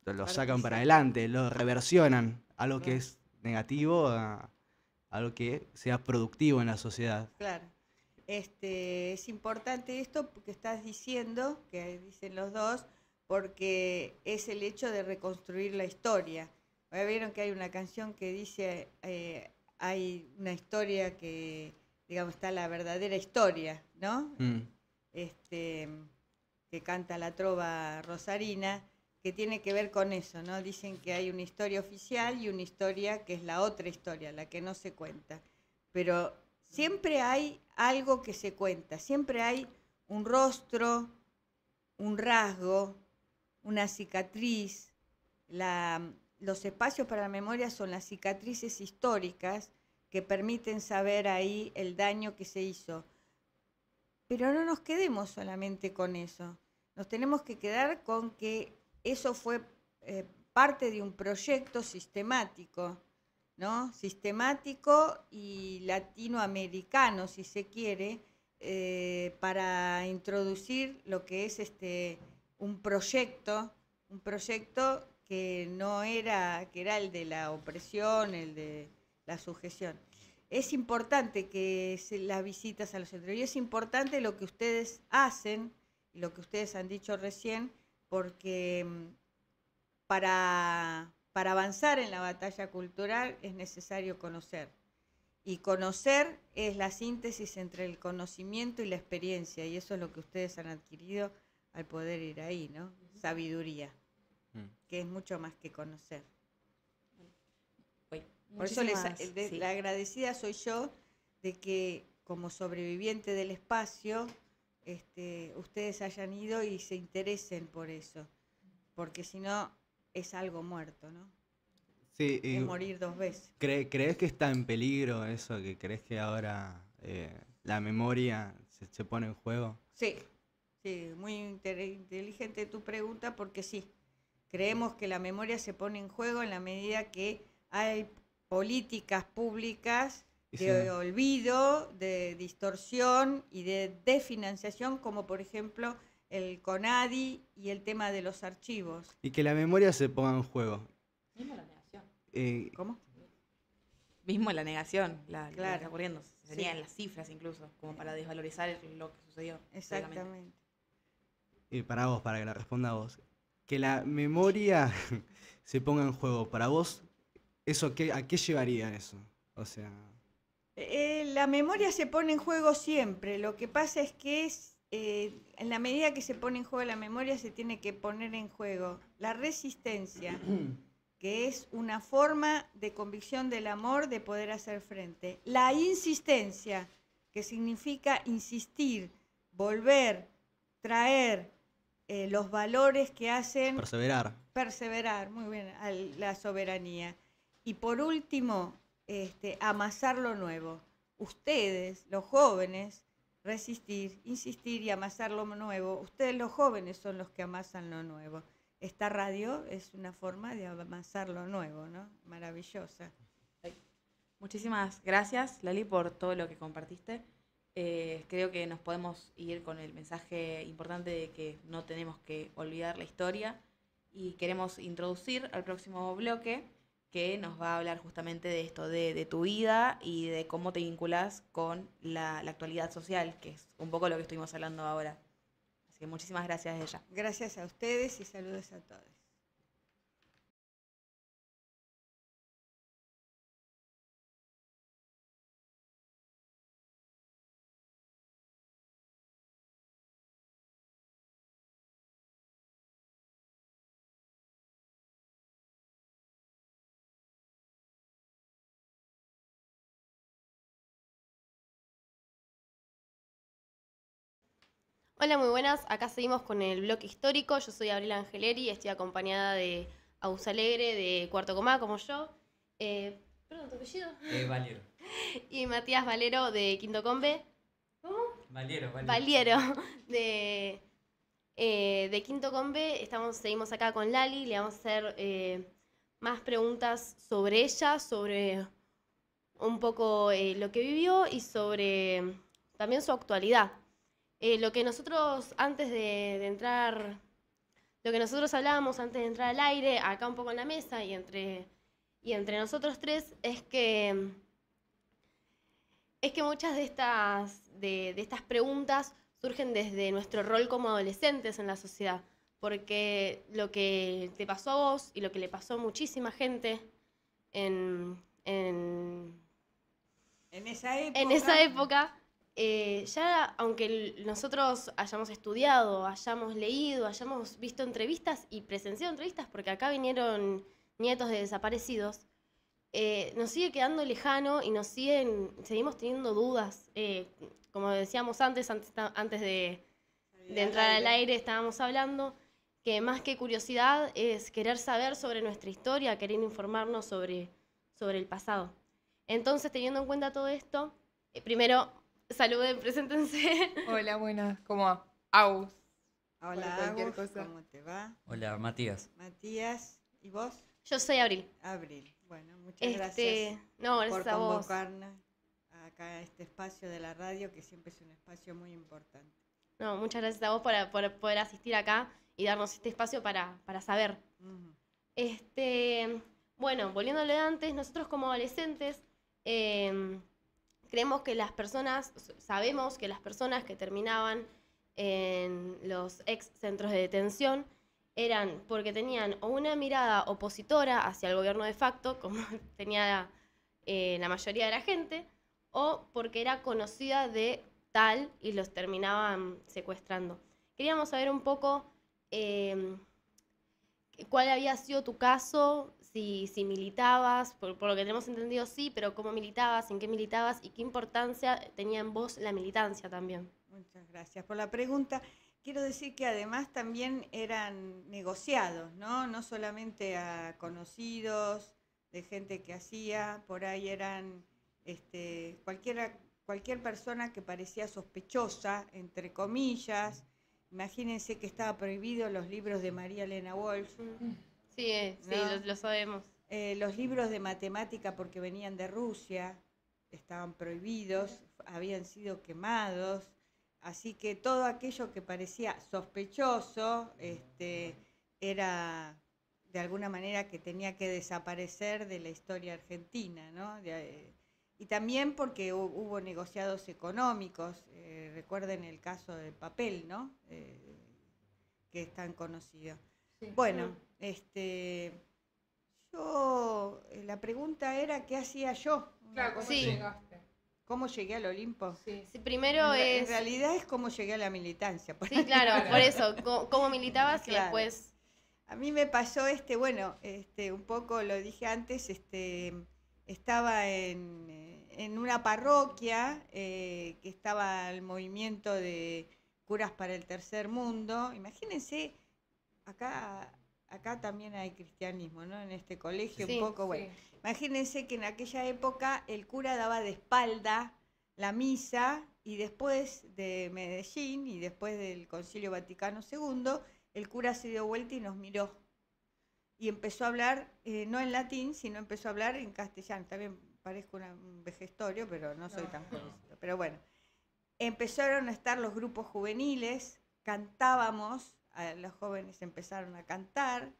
lo sacan para adelante, lo reversionan, algo que es negativo a algo que sea productivo en la sociedad. Claro. Es importante esto que estás diciendo, que dicen los dos, porque es el hecho de reconstruir la historia. Vieron que hay una canción que dice, hay una historia que, digamos, está la verdadera historia, ¿no? Que canta la trova rosarina, que tiene que ver con eso, ¿no? Dicen que hay una historia oficial y una historia que es la otra historia, la que no se cuenta. Pero siempre hay algo que se cuenta, siempre hay un rostro, un rasgo, una cicatriz. Los espacios para la memoria son las cicatrices históricas que permiten saber ahí el daño que se hizo. Pero no nos quedemos solamente con eso, nos tenemos que quedar con que eso fue parte de un proyecto sistemático, ¿no? Sistemático y latinoamericano, si se quiere, para introducir lo que es un proyecto que no era, que era el de la opresión, el de la sujeción. Es importante que las visitas a los centros, y es importante lo que ustedes hacen, lo que ustedes han dicho recién, porque para avanzar en la batalla cultural es necesario conocer. Y conocer es la síntesis entre el conocimiento y la experiencia, y eso es lo que ustedes han adquirido al poder ir ahí, ¿no? Sabiduría, que es mucho más que conocer. Por eso la agradecida soy yo de que como sobreviviente del espacio, ustedes hayan ido y se interesen por eso, porque si no es algo muerto, ¿no? Sí, es morir dos veces. ¿Crees que está en peligro eso? ¿Crees que ahora la memoria se pone en juego? Sí, muy inteligente tu pregunta, porque sí, creemos que la memoria se pone en juego en la medida que hay políticas públicas de olvido, de distorsión y de desfinanciación, como por ejemplo el CONADI y el tema de los archivos. Y que la memoria se ponga en juego. Mismo la negación. ¿Cómo? Mismo la negación, lo que Claro. está ocurriendo. Serían Sí. las cifras incluso, como para desvalorizar lo que sucedió. Exactamente. Y para vos, para que la responda vos. Que la memoria se ponga en juego. Para vos, ¿a qué llevaría eso? O sea... La memoria se pone en juego siempre. Lo que pasa es que en la medida que se pone en juego la memoria, se tiene que poner en juego la resistencia, que es una forma de convicción del amor de poder hacer frente. La insistencia, que significa insistir, volver, traer los valores que hacen... Perseverar, muy bien, a la soberanía. Y por último, amasar lo nuevo. Ustedes, los jóvenes, resistir, insistir y amasar lo nuevo. Ustedes, los jóvenes, son los que amasan lo nuevo. Esta radio es una forma de amasar lo nuevo, ¿no? Maravillosa. Muchísimas gracias, Lali, por todo lo que compartiste. Creo que nos podemos ir con el mensaje importante de que no tenemos que olvidar la historia, y queremos introducir al próximo bloque, que nos va a hablar justamente de esto, de tu vida y de cómo te vinculas con la actualidad social, que es un poco lo que estuvimos hablando ahora. Así que muchísimas gracias de ella. Gracias a ustedes y saludos a todos. Hola, muy buenas. Acá seguimos con el bloque histórico. Yo soy Abril Angeleri, estoy acompañada de Aus Alegre de Cuarto Comá, como yo. Perdón, ¿tu apellido? Valiero. Y Matías Valero de Quinto Combe. ¿Cómo? Valiero. Valiero de Quinto Combe. Seguimos acá con Lali. Le vamos a hacer más preguntas sobre ella, sobre un poco lo que vivió y sobre también su actualidad. Lo que nosotros hablábamos antes de entrar al aire, acá un poco en la mesa y entre nosotros tres, es que muchas de estas preguntas surgen desde nuestro rol como adolescentes en la sociedad, porque lo que te pasó a vos y lo que le pasó a muchísima gente en esa época, ya aunque nosotros hayamos estudiado, hayamos leído, hayamos visto entrevistas y presenciado entrevistas, porque acá vinieron nietos de desaparecidos, nos sigue quedando lejano y seguimos teniendo dudas. Como decíamos antes de entrar al aire, estábamos hablando que más que curiosidad es querer saber sobre nuestra historia, querer informarnos sobre el pasado. Entonces, teniendo en cuenta todo esto, primero, saluden, preséntense. Hola, buenas. ¿Cómo va? Aus. Hola, cualquier Agus, cosa. ¿cómo te va? Hola, Matías. Matías, ¿y vos? Yo soy Abril. Abril. Bueno, muchas gracias No, por gracias a vos. convocarnos acá a este espacio de la radio, que siempre es un espacio muy importante. No, muchas gracias a vos por poder asistir acá y darnos este espacio para saber. Bueno, volviéndole de antes, nosotros como adolescentes sabemos que las personas que terminaban en los ex centros de detención eran porque tenían o una mirada opositora hacia el gobierno de facto, como tenía la mayoría de la gente, o porque era conocida de tal y los terminaban secuestrando. Queríamos saber un poco cuál había sido tu caso, si militabas, por lo que tenemos entendido sí, pero cómo militabas, en qué militabas y qué importancia tenía en vos la militancia también. Muchas gracias por la pregunta. Quiero decir que además también eran negociados, ¿no? No solamente a conocidos, de gente que hacía, por ahí eran cualquier persona que parecía sospechosa, entre comillas. Imagínense que estaba prohibido los libros de María Elena Walsh. Sí, ¿no? lo sabemos. Los libros de matemática, porque venían de Rusia, estaban prohibidos, habían sido quemados. Así que todo aquello que parecía sospechoso era de alguna manera que tenía que desaparecer de la historia argentina, ¿no? Y también porque hubo negociados económicos. Recuerden el caso del papel, ¿no? Que es tan conocido. Sí. Bueno, la pregunta era ¿qué hacía yo? Claro, ¿cómo llegaste? ¿Cómo llegué al Olimpo? Sí, primero en realidad es cómo llegué a la militancia. Sí, claro, por eso, cómo militabas claro. Y después... A mí me pasó un poco lo dije antes, estaba en una parroquia que estaba el movimiento de curas para el tercer mundo. Imagínense, acá también hay cristianismo, ¿no? En este colegio sí, un poco, bueno. Sí. Imagínense que en aquella época el cura daba de espalda la misa y después de Medellín y después del Concilio Vaticano II, el cura se dio vuelta y nos miró. Y empezó a hablar, no en latín, sino empezó a hablar en castellano. También parezco un vejestorio, pero no soy tan jovencito. Pero bueno, empezaron a estar los grupos juveniles, cantábamos, los jóvenes empezaron a cantar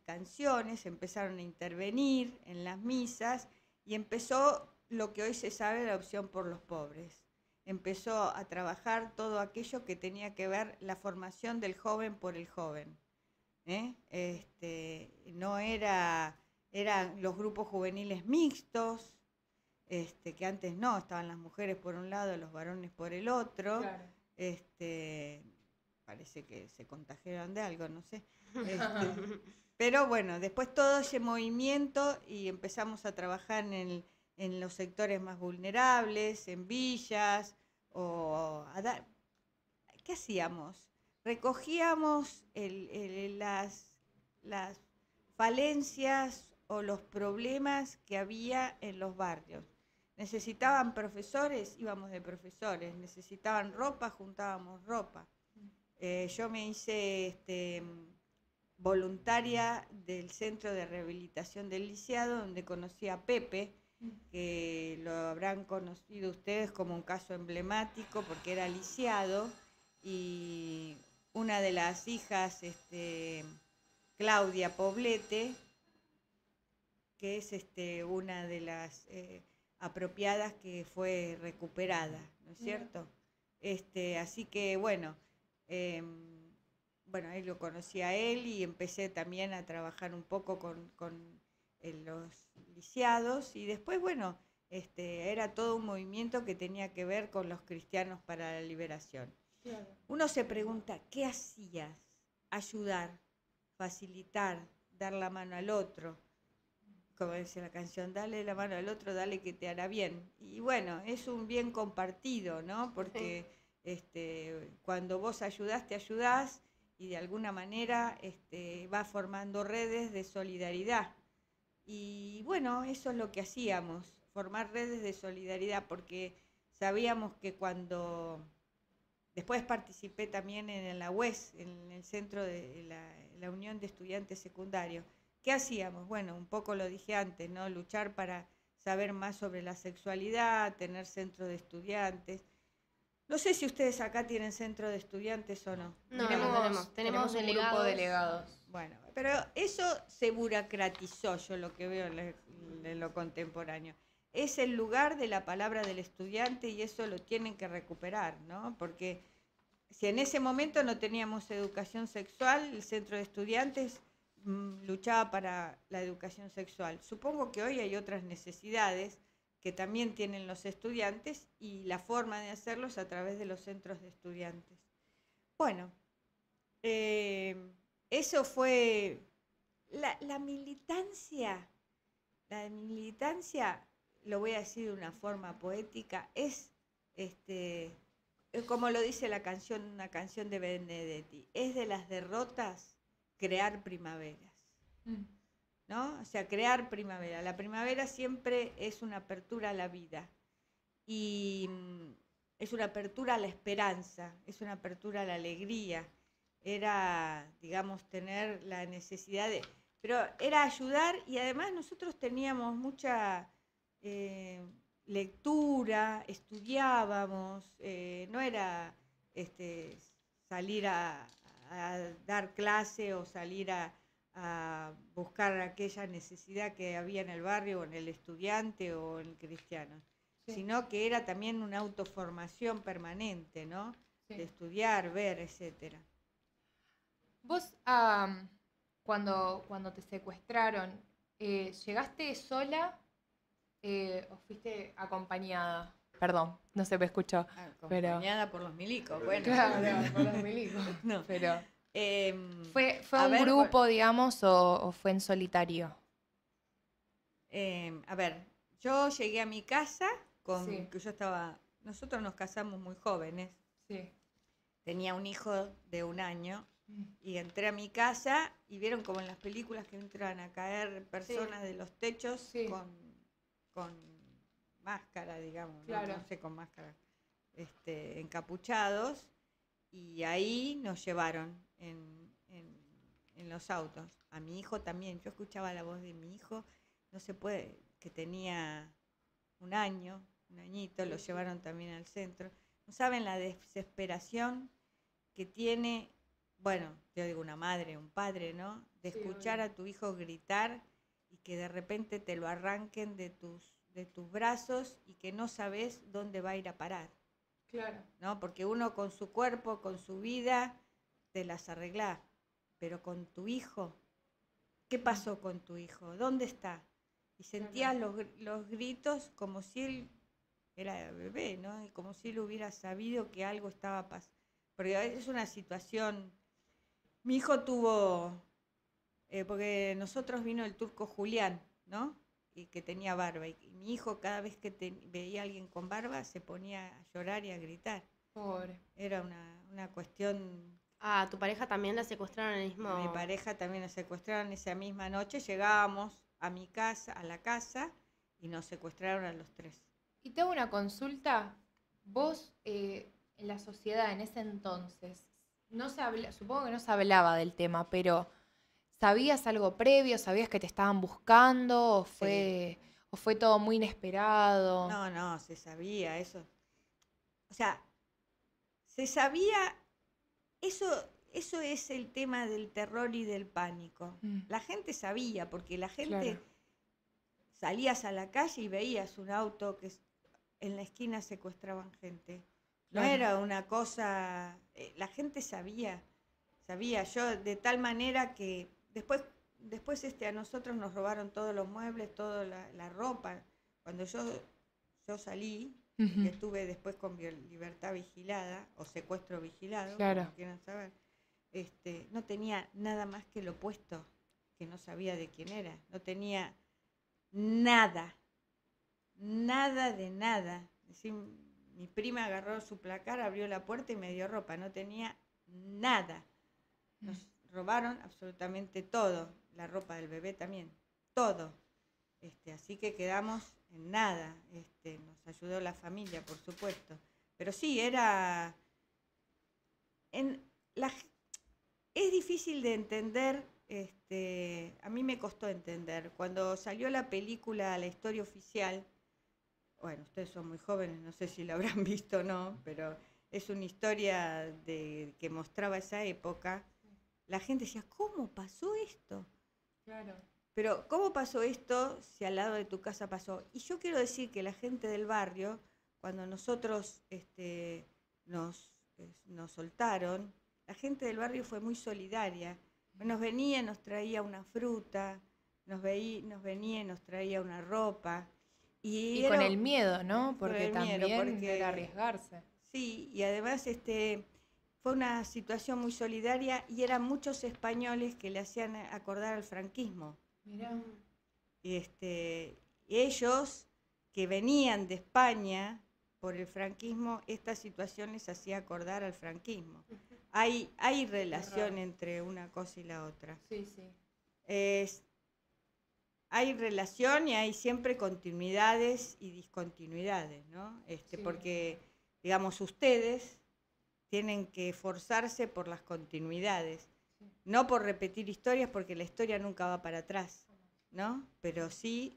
canciones, empezaron a intervenir en las misas y empezó lo que hoy se sabe, la opción por los pobres. empezó a trabajar todo aquello que tenía que ver la formación del joven por el joven. No eran los grupos juveniles mixtos, que antes no, estaban las mujeres por un lado, los varones por el otro. Claro. Parece que se contagiaron de algo, no sé. Pero bueno, después todo ese movimiento y empezamos a trabajar en los sectores más vulnerables, en villas, ¿qué hacíamos? Recogíamos las falencias o los problemas que había en los barrios. Necesitaban profesores, íbamos de profesores. Necesitaban ropa, juntábamos ropa. Yo me hice voluntaria del Centro de Rehabilitación del Lisiado, donde conocí a Pepe, que lo habrán conocido ustedes como un caso emblemático porque era lisiado, y una de las hijas, Claudia Poblete, que es una de las apropiadas que fue recuperada, ¿no es cierto? Así que bueno, ahí lo conocí a él y empecé también a trabajar un poco con los lisiados, y después, bueno, era todo un movimiento que tenía que ver con los cristianos para la liberación. Claro. Uno se pregunta, ¿qué hacías? Ayudar, facilitar, dar la mano al otro. Como dice la canción, dale la mano al otro, dale que te hará bien. Y bueno, es un bien compartido, ¿no? Porque cuando vos ayudás, te ayudás, y de alguna manera vas formando redes de solidaridad. Y bueno, eso es lo que hacíamos, formar redes de solidaridad, porque sabíamos que cuando... Después participé también en la UES, en el centro de la Unión de Estudiantes Secundarios. ¿Qué hacíamos? Bueno, un poco lo dije antes, ¿no? Luchar para saber más sobre la sexualidad, tener centro de estudiantes. No sé si ustedes acá tienen centro de estudiantes o no. No, Tenemos un grupo de delegados. Bueno, pero eso se burocratizó, yo lo que veo en lo contemporáneo. Es el lugar de la palabra del estudiante y eso lo tienen que recuperar, ¿no? Porque si en ese momento no teníamos educación sexual, el centro de estudiantes luchaba para la educación sexual. Supongo que hoy hay otras necesidades que también tienen los estudiantes y la forma de hacerlos a través de los centros de estudiantes. Bueno, eso fue la militancia. La militancia, lo voy a decir de una forma poética, es como lo dice la canción, una canción de Benedetti, es de las derrotas crear primaveras, ¿no? O sea, crear primavera. La primavera siempre es una apertura a la vida y es una apertura a la esperanza, es una apertura a la alegría. Era, digamos, tener la necesidad de... Pero era ayudar, y además nosotros teníamos mucha lectura, estudiábamos, no era salir a dar clase o salir a buscar aquella necesidad que había en el barrio o en el estudiante o en el cristiano, sino que era también una autoformación permanente, ¿no? Sí. De estudiar, ver, etcétera. Vos, cuando te secuestraron, ¿llegaste sola o fuiste acompañada? Perdón, no se me escuchó. Acompañada por los milicos, bueno. Claro, por los milicos. No. Pero, ¿fue a un ver, grupo, digamos, o fue en solitario? A ver, yo llegué a mi casa Sí. que nosotros nos casamos muy jóvenes, Sí. tenía un hijo de 1 año, y entré a mi casa y vieron como en las películas que entran a caer personas de los techos Sí. con máscara, digamos, Claro. no sé, con máscara, encapuchados, y ahí nos llevaron en los autos. A mi hijo también, yo escuchaba la voz de mi hijo, no se puede, que tenía 1 año, 1 añito, lo llevaron también al centro. No saben la desesperación que tiene, bueno, yo digo una madre, un padre, ¿no? De escuchar a tu hijo gritar y que de repente te lo arranquen de tus brazos y que no sabes dónde va a ir a parar. Claro. ¿no? Porque uno con su cuerpo, con su vida, te las arreglás. Pero con tu hijo, ¿qué pasó con tu hijo? ¿Dónde está? Y sentías los gritos como si él era bebé, ¿no? Y como si él hubiera sabido que algo estaba pasando. Porque es una situación... Mi hijo tuvo... porque nosotros vino el turco Julián, ¿no? Y que tenía barba. Y mi hijo cada vez que veía a alguien con barba se ponía a llorar y a gritar. Pobre. Era una cuestión... Ah, tu pareja también la secuestraron en el mismo... Mi pareja también la secuestraron esa misma noche. Llegábamos a mi casa, a la casa, y nos secuestraron a los 3. Y te hago una consulta. Vos, en la sociedad en ese entonces, supongo que no se hablaba del tema, pero ¿sabías algo previo? ¿Sabías que te estaban buscando? ¿O fue todo muy inesperado? No, se sabía eso. O sea, se sabía, eso es el tema del terror y del pánico. La gente sabía, porque la gente salías a la calle y veías un auto que en la esquina secuestraban gente. No era una cosa, la gente sabía, yo de tal manera que después a nosotros nos robaron todos los muebles, toda la ropa. Cuando yo salí, que estuve después con libertad vigilada o secuestro vigilado, como quieran saber, no tenía nada más que lo puesto, que no sabía de quién era, no tenía nada de nada. Decir, mi prima agarró su placar, abrió la puerta y me dio ropa, no tenía nada. Nos robaron absolutamente todo, la ropa del bebé también, todo. Así que quedamos en nada. Nos ayudó la familia, por supuesto. Pero sí, es difícil de entender, a mí me costó entender. Cuando salió la película La Historia Oficial, bueno, ustedes son muy jóvenes, no sé si la habrán visto o no, pero es una historia que mostraba esa época. La gente decía, ¿cómo pasó esto? Claro. Pero, ¿cómo pasó esto si al lado de tu casa pasó? Y yo quiero decir que la gente del barrio, cuando nosotros nos soltaron, la gente del barrio fue muy solidaria. Nos venía, nos traía una fruta, nos venía y nos traía una ropa. Y con el miedo, ¿no? Porque también porque era arriesgarse. Sí, y además fue una situación muy solidaria y eran muchos españoles que le hacían acordar al franquismo. Mirá. Y ellos que venían de España por el franquismo, esta situación les hacía acordar al franquismo. Hay relación entre una cosa y la otra. Sí. Hay relación y hay siempre continuidades y discontinuidades, ¿no? Porque, digamos, ustedes tienen que esforzarse por las continuidades, no por repetir historias, porque la historia nunca va para atrás, ¿no? Pero sí,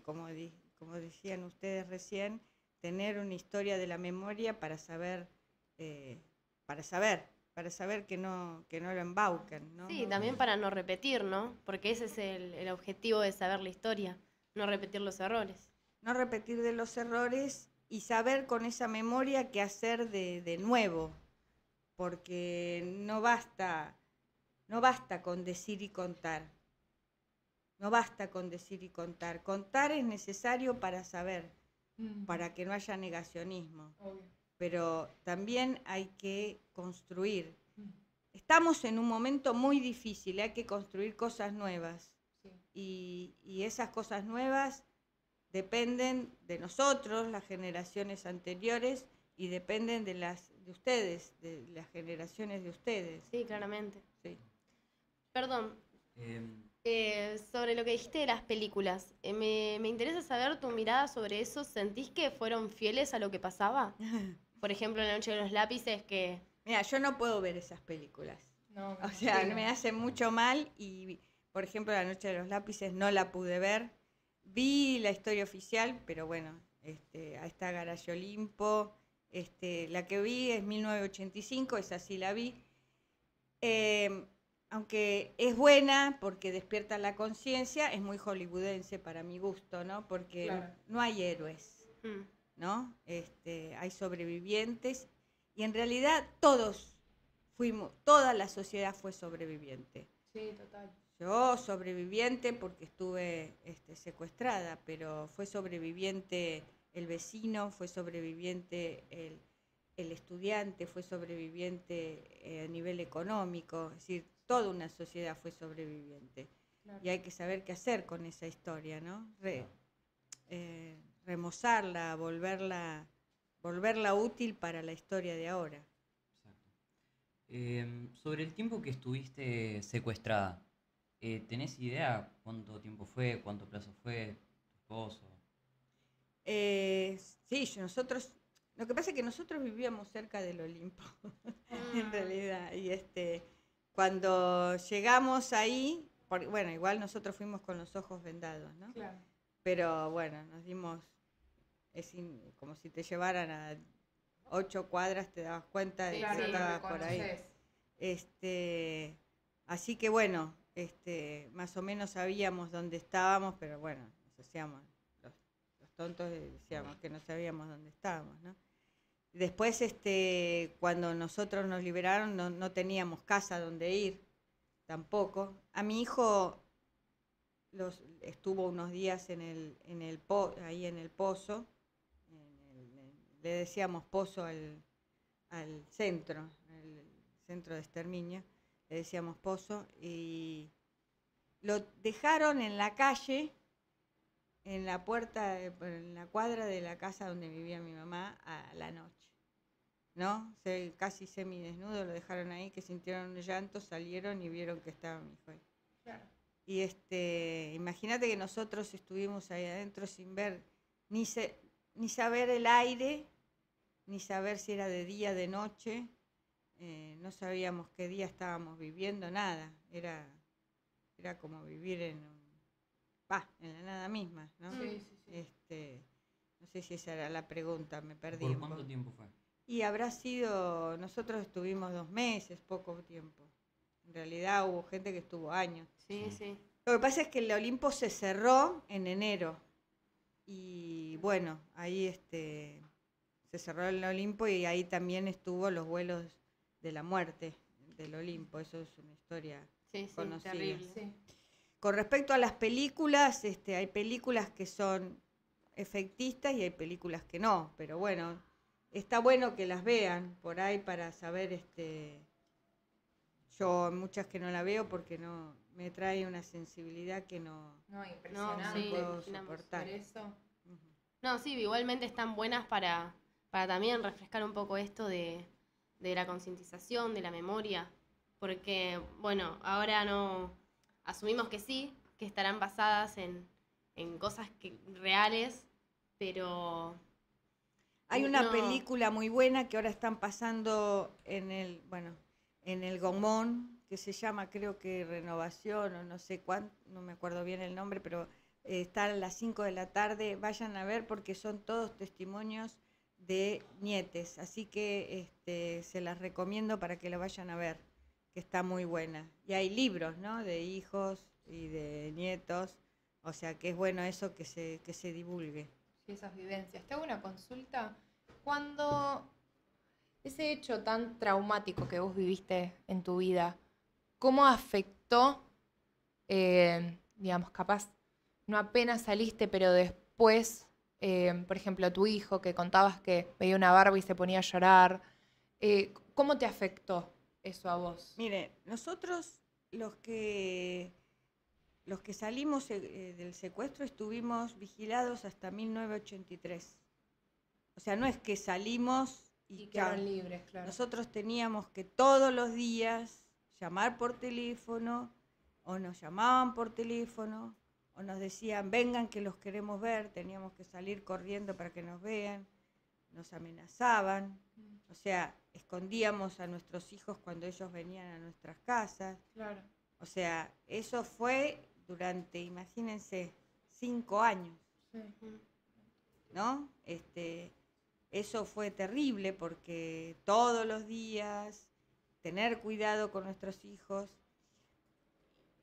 como decían ustedes recién, tener una historia de la memoria para saber que no lo embauquen, ¿no? Sí, también para no repetir, ¿no? Porque ese es el objetivo de saber la historia, no repetir los errores. No repetir de los errores y saber con esa memoria qué hacer de nuevo, porque no basta con decir y contar. No basta con decir y contar. Contar es necesario para saber, para que no haya negacionismo. Obvio. Pero también hay que construir. Estamos en un momento muy difícil, hay que construir cosas nuevas. Sí. Y esas cosas nuevas dependen de nosotros, las generaciones anteriores, y dependen de ustedes, de las generaciones de ustedes. Sí, claramente. Sí. Perdón, sobre lo que dijiste de las películas, me interesa saber tu mirada sobre eso. ¿Sentís que fueron fieles a lo que pasaba? Por ejemplo, La Noche de los Lápices, que... Mira, yo no puedo ver esas películas. No, O sea, me hacen mucho mal y, por ejemplo, La Noche de los Lápices no la pude ver. Vi La Historia Oficial, pero bueno, ahí está Garayo Olimpo. La que vi es 1985, esa sí la vi. Aunque es buena porque despierta la conciencia, es muy hollywoodense para mi gusto, ¿no? Porque no hay héroes. ¿no? Hay sobrevivientes y en realidad toda la sociedad fue sobreviviente. Sí, total. Yo sobreviviente porque estuve secuestrada, pero fue sobreviviente el vecino, fue sobreviviente el estudiante, fue sobreviviente a nivel económico, es decir, toda una sociedad fue sobreviviente. Claro. Y hay que saber qué hacer con esa historia, ¿no? Remozarla, volverla útil para la historia de ahora. Exacto. Sobre el tiempo que estuviste secuestrada, ¿tenés idea cuánto tiempo fue, cuánto plazo fue, tu esposo? Sí, nosotros, lo que pasa es que nosotros vivíamos cerca del Olimpo, en realidad, y cuando llegamos ahí, bueno, igual nosotros fuimos con los ojos vendados, ¿no? Claro. Pero bueno, nos dimos, como si te llevaran a 8 cuadras, te dabas cuenta de Claro, que lo estabas por ahí. reconoces. Así que bueno, más o menos sabíamos dónde estábamos, pero bueno, nos hacíamos los tontos y decíamos que no sabíamos dónde estábamos, ¿no? Después, cuando nosotros nos liberaron, no teníamos casa donde ir, tampoco. A mi hijo estuvo unos días ahí en el pozo, le decíamos pozo al centro de exterminio, le decíamos pozo, y lo dejaron en la calle, en la puerta, en la cuadra de la casa donde vivía mi mamá a la noche, ¿no? Casi semidesnudo, lo dejaron ahí, que sintieron un llanto, salieron y vieron que estaba mi hijo ahí. Claro. Y imagínate que nosotros estuvimos ahí adentro sin ver, ni saber el aire, ni saber si era de día, de noche, no sabíamos qué día estábamos viviendo, nada, era como vivir en la nada misma, ¿no? Sí. No sé si esa era la pregunta, me perdí. ¿Por un cuánto poco. tiempo fue? Y habrá sido, nosotros estuvimos 2 meses, poco tiempo. En realidad hubo gente que estuvo años. Sí. Lo que pasa es que el Olimpo se cerró en enero. Y bueno, ahí se cerró el Olimpo y ahí también estuvo los vuelos de la muerte del Olimpo. Eso es una historia Sí, conocida. terrible. Sí. Con respecto a las películas, hay películas que son efectistas y hay películas que no. Pero bueno, está bueno que las vean por ahí para saber. Yo muchas que no la veo porque no me trae una sensibilidad que no Impresionante. sí, puedo imaginamos. soportar. Por eso. Ujú. No, sí, igualmente están buenas para también refrescar un poco esto de la concientización, de la memoria, porque, bueno, ahora no asumimos que sí, que estarán basadas en cosas reales, pero... Hay una no. película muy buena que ahora están pasando en el Gomón, que se llama, creo que Renovación, o no sé cuánto, no me acuerdo bien el nombre, pero está a las 5 de la tarde, vayan a ver porque son todos testimonios de nietes, así que se las recomiendo para que la vayan a ver, que está muy buena. Y hay libros, ¿no?, de hijos y de nietos, o sea que es bueno eso que se divulgue. Sí, esas vivencias. Te hago una consulta. Cuando ese hecho tan traumático que vos viviste en tu vida, ¿cómo afectó, digamos, capaz, no apenas saliste, pero después, por ejemplo, tu hijo, que contabas que veía una Barbie y se ponía a llorar, ¿cómo te afectó eso a vos? Mire, nosotros los que salimos del secuestro estuvimos vigilados hasta 1983. O sea, no es que salimos Y chao. quedaron libres, claro. Nosotros teníamos que todos los días llamar por teléfono, o nos llamaban por teléfono, o nos decían, vengan que los queremos ver, teníamos que salir corriendo para que nos vean, nos amenazaban, o sea, escondíamos a nuestros hijos cuando ellos venían a nuestras casas. Claro. O sea, eso fue durante, imagínense, 5 años, Sí. ¿no? Eso fue terrible porque todos los días tener cuidado con nuestros hijos.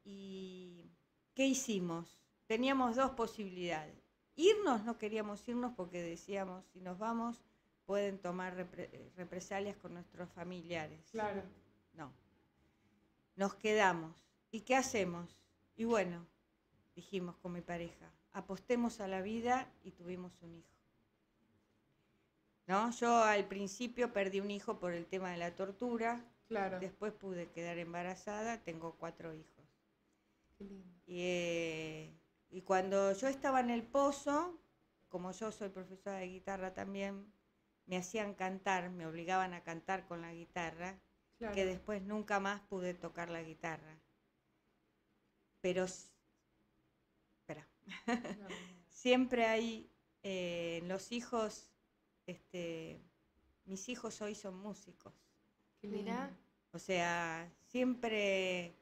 ¿Y qué hicimos? Teníamos 2 posibilidades. Irnos, no queríamos irnos porque decíamos, si nos vamos, pueden tomar represalias con nuestros familiares. Claro. No. Nos quedamos. ¿Y qué hacemos? Y bueno, dijimos con mi pareja, apostemos a la vida y tuvimos un hijo. ¿No? Yo al principio perdí un hijo por el tema de la tortura, Claro. después pude quedar embarazada, tengo 4 hijos. Qué lindo. Y cuando yo estaba en el pozo, como yo soy profesora de guitarra también, me hacían cantar, me obligaban a cantar con la guitarra, Claro. que después nunca más pude tocar la guitarra. Pero, espera, No. siempre hay los hijos, mis hijos hoy son músicos. Qué lindo. Mirá. O sea, siempre,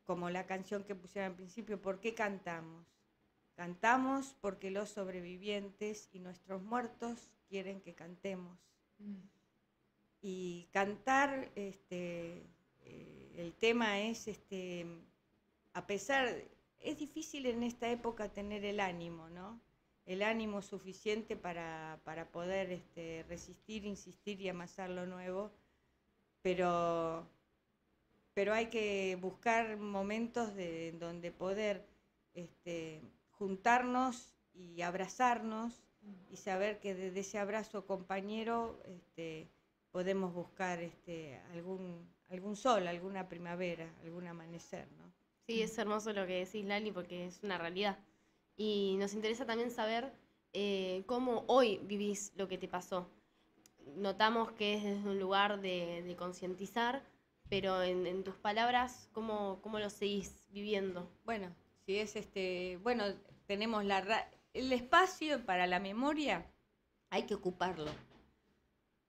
como la canción que pusieron al principio, ¿por qué cantamos? Cantamos porque los sobrevivientes y nuestros muertos quieren que cantemos. Mm. Y cantar, el tema es, a pesar, es difícil en esta época tener el ánimo, ¿no? El ánimo suficiente para poder resistir, insistir y amasar lo nuevo, pero hay que buscar momentos donde poder juntarnos y abrazarnos y saber que desde ese abrazo compañero podemos buscar algún sol, alguna primavera, algún amanecer, ¿no? Sí, es hermoso lo que decís, Lali, porque es una realidad. Y nos interesa también saber cómo hoy vivís lo que te pasó. Notamos que es desde un lugar de concientizar, pero en tus palabras, ¿cómo lo seguís viviendo? Bueno, si es bueno, tenemos el espacio para la memoria, hay que ocuparlo.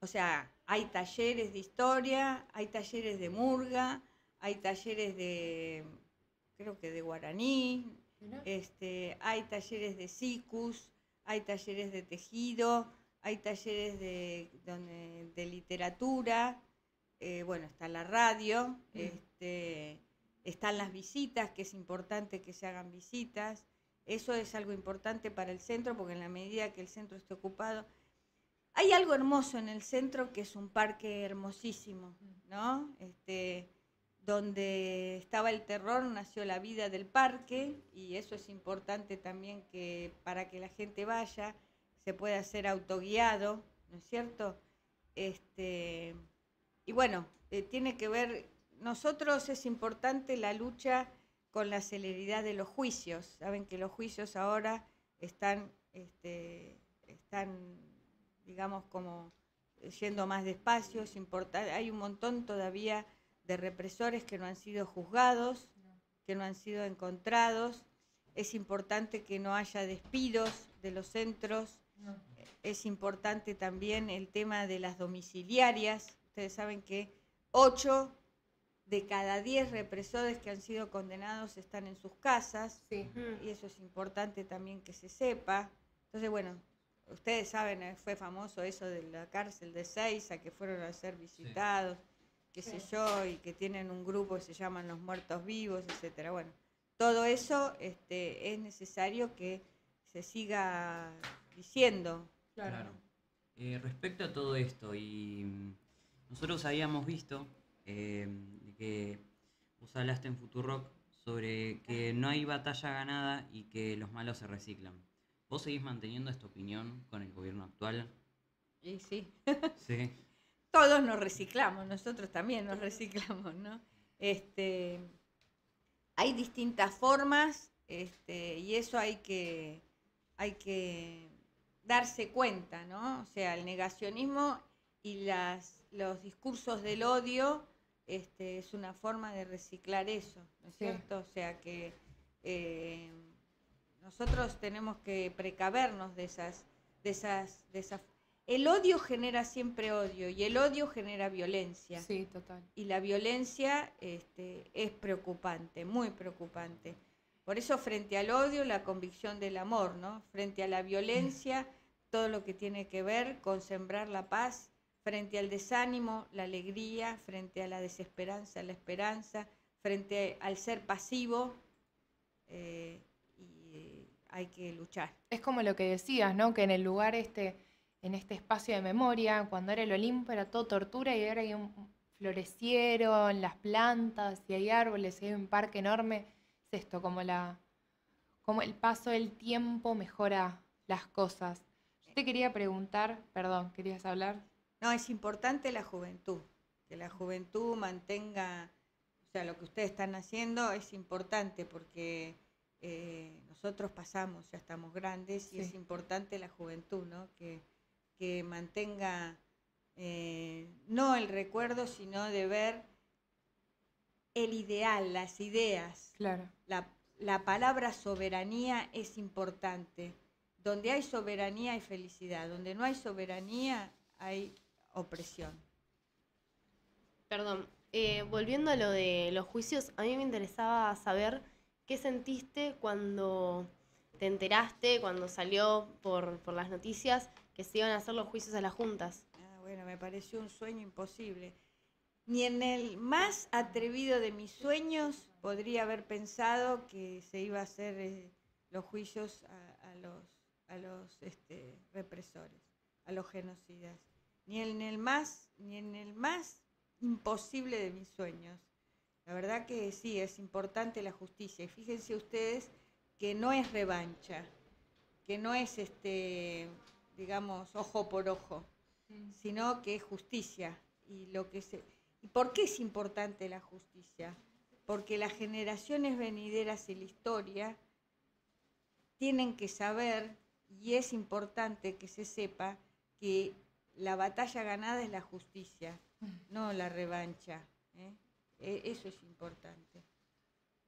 O sea, hay talleres de historia, hay talleres de murga, hay talleres creo que de guaraní, Mirá. hay talleres de sikus, hay talleres de tejido, hay talleres de literatura, bueno, está la radio, están las visitas, que es importante que se hagan visitas. Eso es algo importante para el centro, porque en la medida que el centro esté ocupado, hay algo hermoso en el centro que es un parque hermosísimo, ¿no? Donde estaba el terror nació la vida del parque, y eso es importante también para que la gente vaya, se pueda hacer autoguiado, ¿no es cierto? Y bueno, tiene que ver, nosotros es importante la lucha con la celeridad de los juicios. Saben que los juicios ahora están digamos, como yendo más despacio. Es importante, hay un montón todavía de represores que no han sido juzgados, que no han sido encontrados. Es importante que no haya despidos de los centros. No. Es importante también el tema de las domiciliarias. Ustedes saben que 8 de cada 10 represores que han sido condenados están en sus casas, Sí. y eso es importante también que se sepa. Entonces, bueno, ustedes saben, fue famoso eso de la cárcel de Seiza, que fueron a ser visitados, qué sé yo, y que tienen un grupo que se llaman Los Muertos Vivos, etcétera. Bueno, todo eso es necesario que se siga diciendo. Claro. Respecto a todo esto, nosotros habíamos visto que vos hablaste en Futurock sobre que no hay batalla ganada y que los malos se reciclan. ¿Vos seguís manteniendo esta opinión con el gobierno actual? Y sí, Sí. todos nos reciclamos, nosotros también nos reciclamos, ¿no? Hay distintas formas, y eso hay que darse cuenta, ¿no? O sea, el negacionismo y los discursos del odio es una forma de reciclar eso, ¿no es Sí. cierto? O sea que nosotros tenemos que precavernos de esas. El odio genera siempre odio, y el odio genera violencia. Sí, total. Y la violencia es preocupante, muy preocupante. Por eso, frente al odio, la convicción del amor, ¿no? Frente a la violencia, todo lo que tiene que ver con sembrar la paz. Frente al desánimo, la alegría. Frente a la desesperanza, la esperanza. Frente al ser pasivo, y hay que luchar. Es como lo que decías, ¿no? Que en el lugar en este espacio de memoria, cuando era el Olimpo era todo tortura y ahora hay un florecieron las plantas y hay árboles y hay un parque enorme. Es esto, como el paso del tiempo mejora las cosas. Yo te quería preguntar, perdón, ¿querías hablar? No, es importante la juventud, que la juventud mantenga, o sea, lo que ustedes están haciendo es importante porque nosotros pasamos, ya estamos grandes y Sí. es importante la juventud, ¿no? Que mantenga no el recuerdo, sino de ver el ideal, las ideas. Claro. La palabra soberanía es importante. Donde hay soberanía hay felicidad, donde no hay soberanía hay opresión. Perdón, volviendo a lo de los juicios, a mí me interesaba saber qué sentiste cuando te enteraste, cuando salió por las noticias, que se iban a hacer los juicios a las juntas. Bueno, me pareció un sueño imposible. Ni en el más atrevido de mis sueños podría haber pensado que se iba a hacer los juicios a los represores, a los genocidas. Ni en el más imposible de mis sueños. La verdad que sí, es importante la justicia. Y fíjense ustedes que no es revancha, que no es digamos, ojo por ojo, sino que es justicia. ¿Y por qué es importante la justicia? Porque las generaciones venideras en la historia tienen que saber, y es importante que se sepa, que la batalla ganada es la justicia, no la revancha. Eso es importante.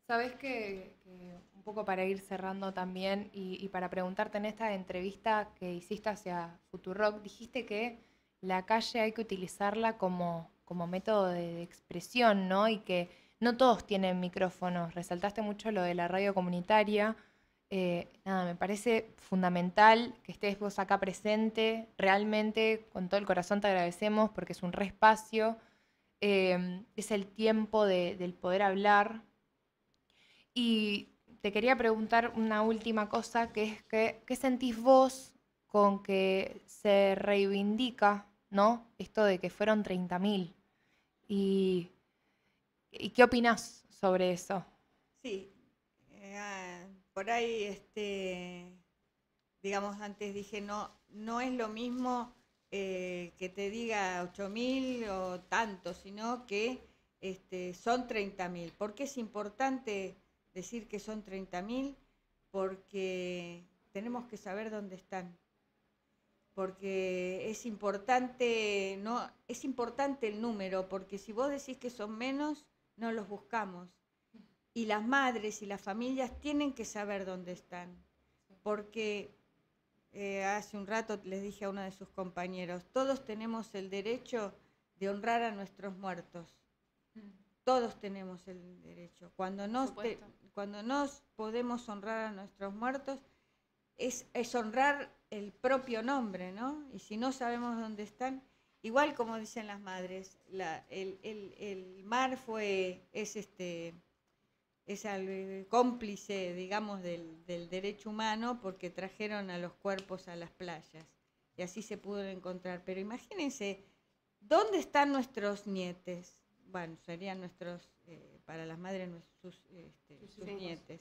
Sabes que un poco para ir cerrando también y para preguntarte en esta entrevista que hiciste hacia Futurock, dijiste que la calle hay que utilizarla como método de expresión, ¿no? Y que no todos tienen micrófonos. Resaltaste mucho lo de la radio comunitaria. Nada, me parece fundamental que estés vos acá presente. Realmente, con todo el corazón te agradecemos porque es un re espacio. Es el tiempo del poder hablar. Y te quería preguntar una última cosa, que es ¿qué sentís vos con que se reivindica, ¿no? Esto de que fueron 30.000? ¿Y qué opinás sobre eso? Sí, por ahí, digamos, antes dije, no es lo mismo que te diga 8.000 o tanto, sino que son 30.000. ¿Por qué es importante decir que son 30.000? Porque tenemos que saber dónde están. Porque es importante el número, porque si vos decís que son menos, no los buscamos. Y las madres y las familias tienen que saber dónde están. Porque hace un rato les dije a uno de sus compañeros, todos tenemos el derecho de honrar a nuestros muertos. Todos tenemos el derecho. Cuando nos podemos honrar a nuestros muertos, es honrar el propio nombre, ¿no? Y si no sabemos dónde están, igual como dicen las madres, el mar es el cómplice, digamos, del derecho humano porque trajeron a los cuerpos a las playas y así se pudo encontrar. Pero imagínense, ¿dónde están nuestros nietes? Bueno, serían nuestros, para las madres, sus nietes,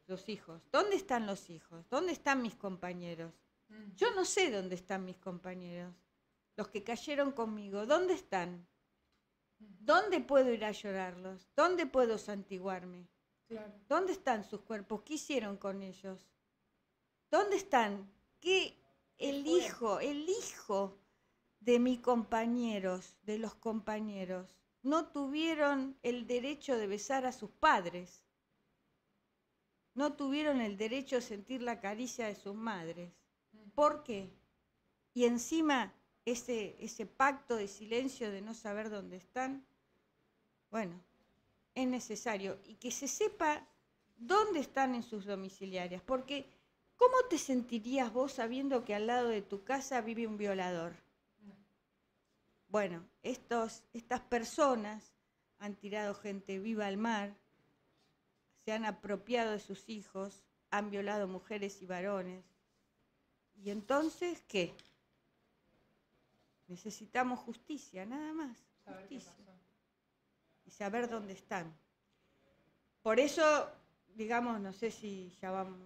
los hijos. ¿Dónde están los hijos? ¿Dónde están mis compañeros? Yo no sé dónde están mis compañeros, los que cayeron conmigo. ¿Dónde están? ¿Dónde puedo ir a llorarlos? ¿Dónde puedo santiguarme? Claro. ¿Dónde están sus cuerpos? ¿Qué hicieron con ellos? ¿Dónde están? El hijo de mis compañeros, de los compañeros, no tuvieron el derecho de besar a sus padres. No tuvieron el derecho de sentir la caricia de sus madres. ¿Por qué? Y encima ese pacto de silencio de no saber dónde están, bueno, es necesario. Y que se sepa dónde están en sus domiciliarias. Porque, ¿cómo te sentirías vos sabiendo que al lado de tu casa vive un violador? Bueno, estas personas han tirado gente viva al mar, se han apropiado de sus hijos, han violado mujeres y varones. ¿Y entonces qué? Necesitamos justicia, nada más. Justicia. Y saber dónde están. Por eso, digamos, no sé si ya vamos.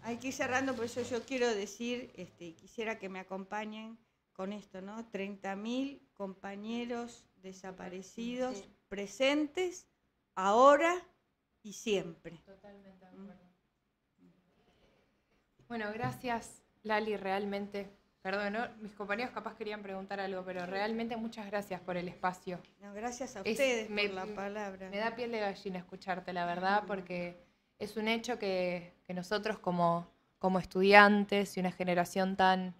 Hay que ir cerrando, por eso yo quiero decir, quisiera que me acompañen con esto, ¿no? 30.000 compañeros desaparecidos, presentes, ahora y siempre. Totalmente de acuerdo. Bueno, gracias, Lali, realmente. Perdón, ¿no? Mis compañeros capaz querían preguntar algo, pero realmente muchas gracias por el espacio. No, gracias a ustedes por la palabra. Me da piel de gallina escucharte, la verdad, porque es un hecho que nosotros como estudiantes y una generación tan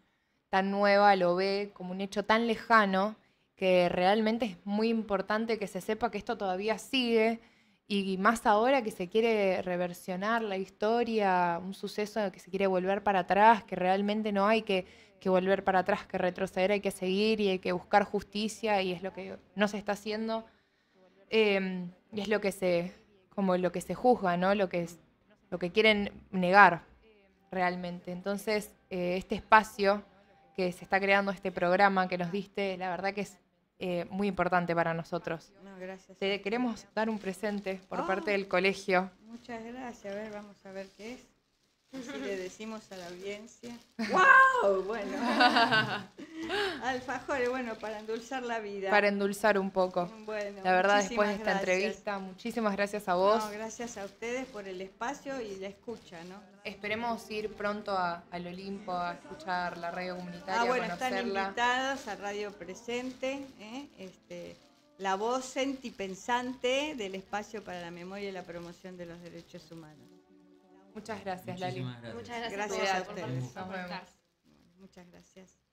nueva lo ve como un hecho tan lejano que realmente es muy importante que se sepa que esto todavía sigue y más ahora que se quiere reversionar la historia, un suceso que se quiere volver para atrás, que realmente no hay que volver para atrás, que retroceder, hay que seguir y hay que buscar justicia y es lo que no se está haciendo y es lo que se juzga, ¿no? Lo que quieren negar realmente. Entonces, este espacio que se está creando, este programa que nos diste, la verdad que es muy importante para nosotros. No, gracias. Te queremos dar un presente por parte del colegio. Muchas gracias. A ver, vamos a ver qué es. Así le decimos a la audiencia. ¡Wow! Bueno. Alfajores, bueno, para endulzar la vida. Para endulzar un poco. Bueno, la verdad, después de esta gracias. entrevista, muchísimas gracias a vos. No, gracias a ustedes por el espacio y la escucha, ¿no? Esperemos ir pronto al Olimpo a escuchar la radio comunitaria, bueno, conocerla. están invitados a Radio Presente, la voz sentipensante del espacio para la memoria y la promoción de los derechos humanos. Muchas gracias, Lali. Muchísimas gracias. Muchas gracias, Gracias a por ustedes. participar. Muchas gracias.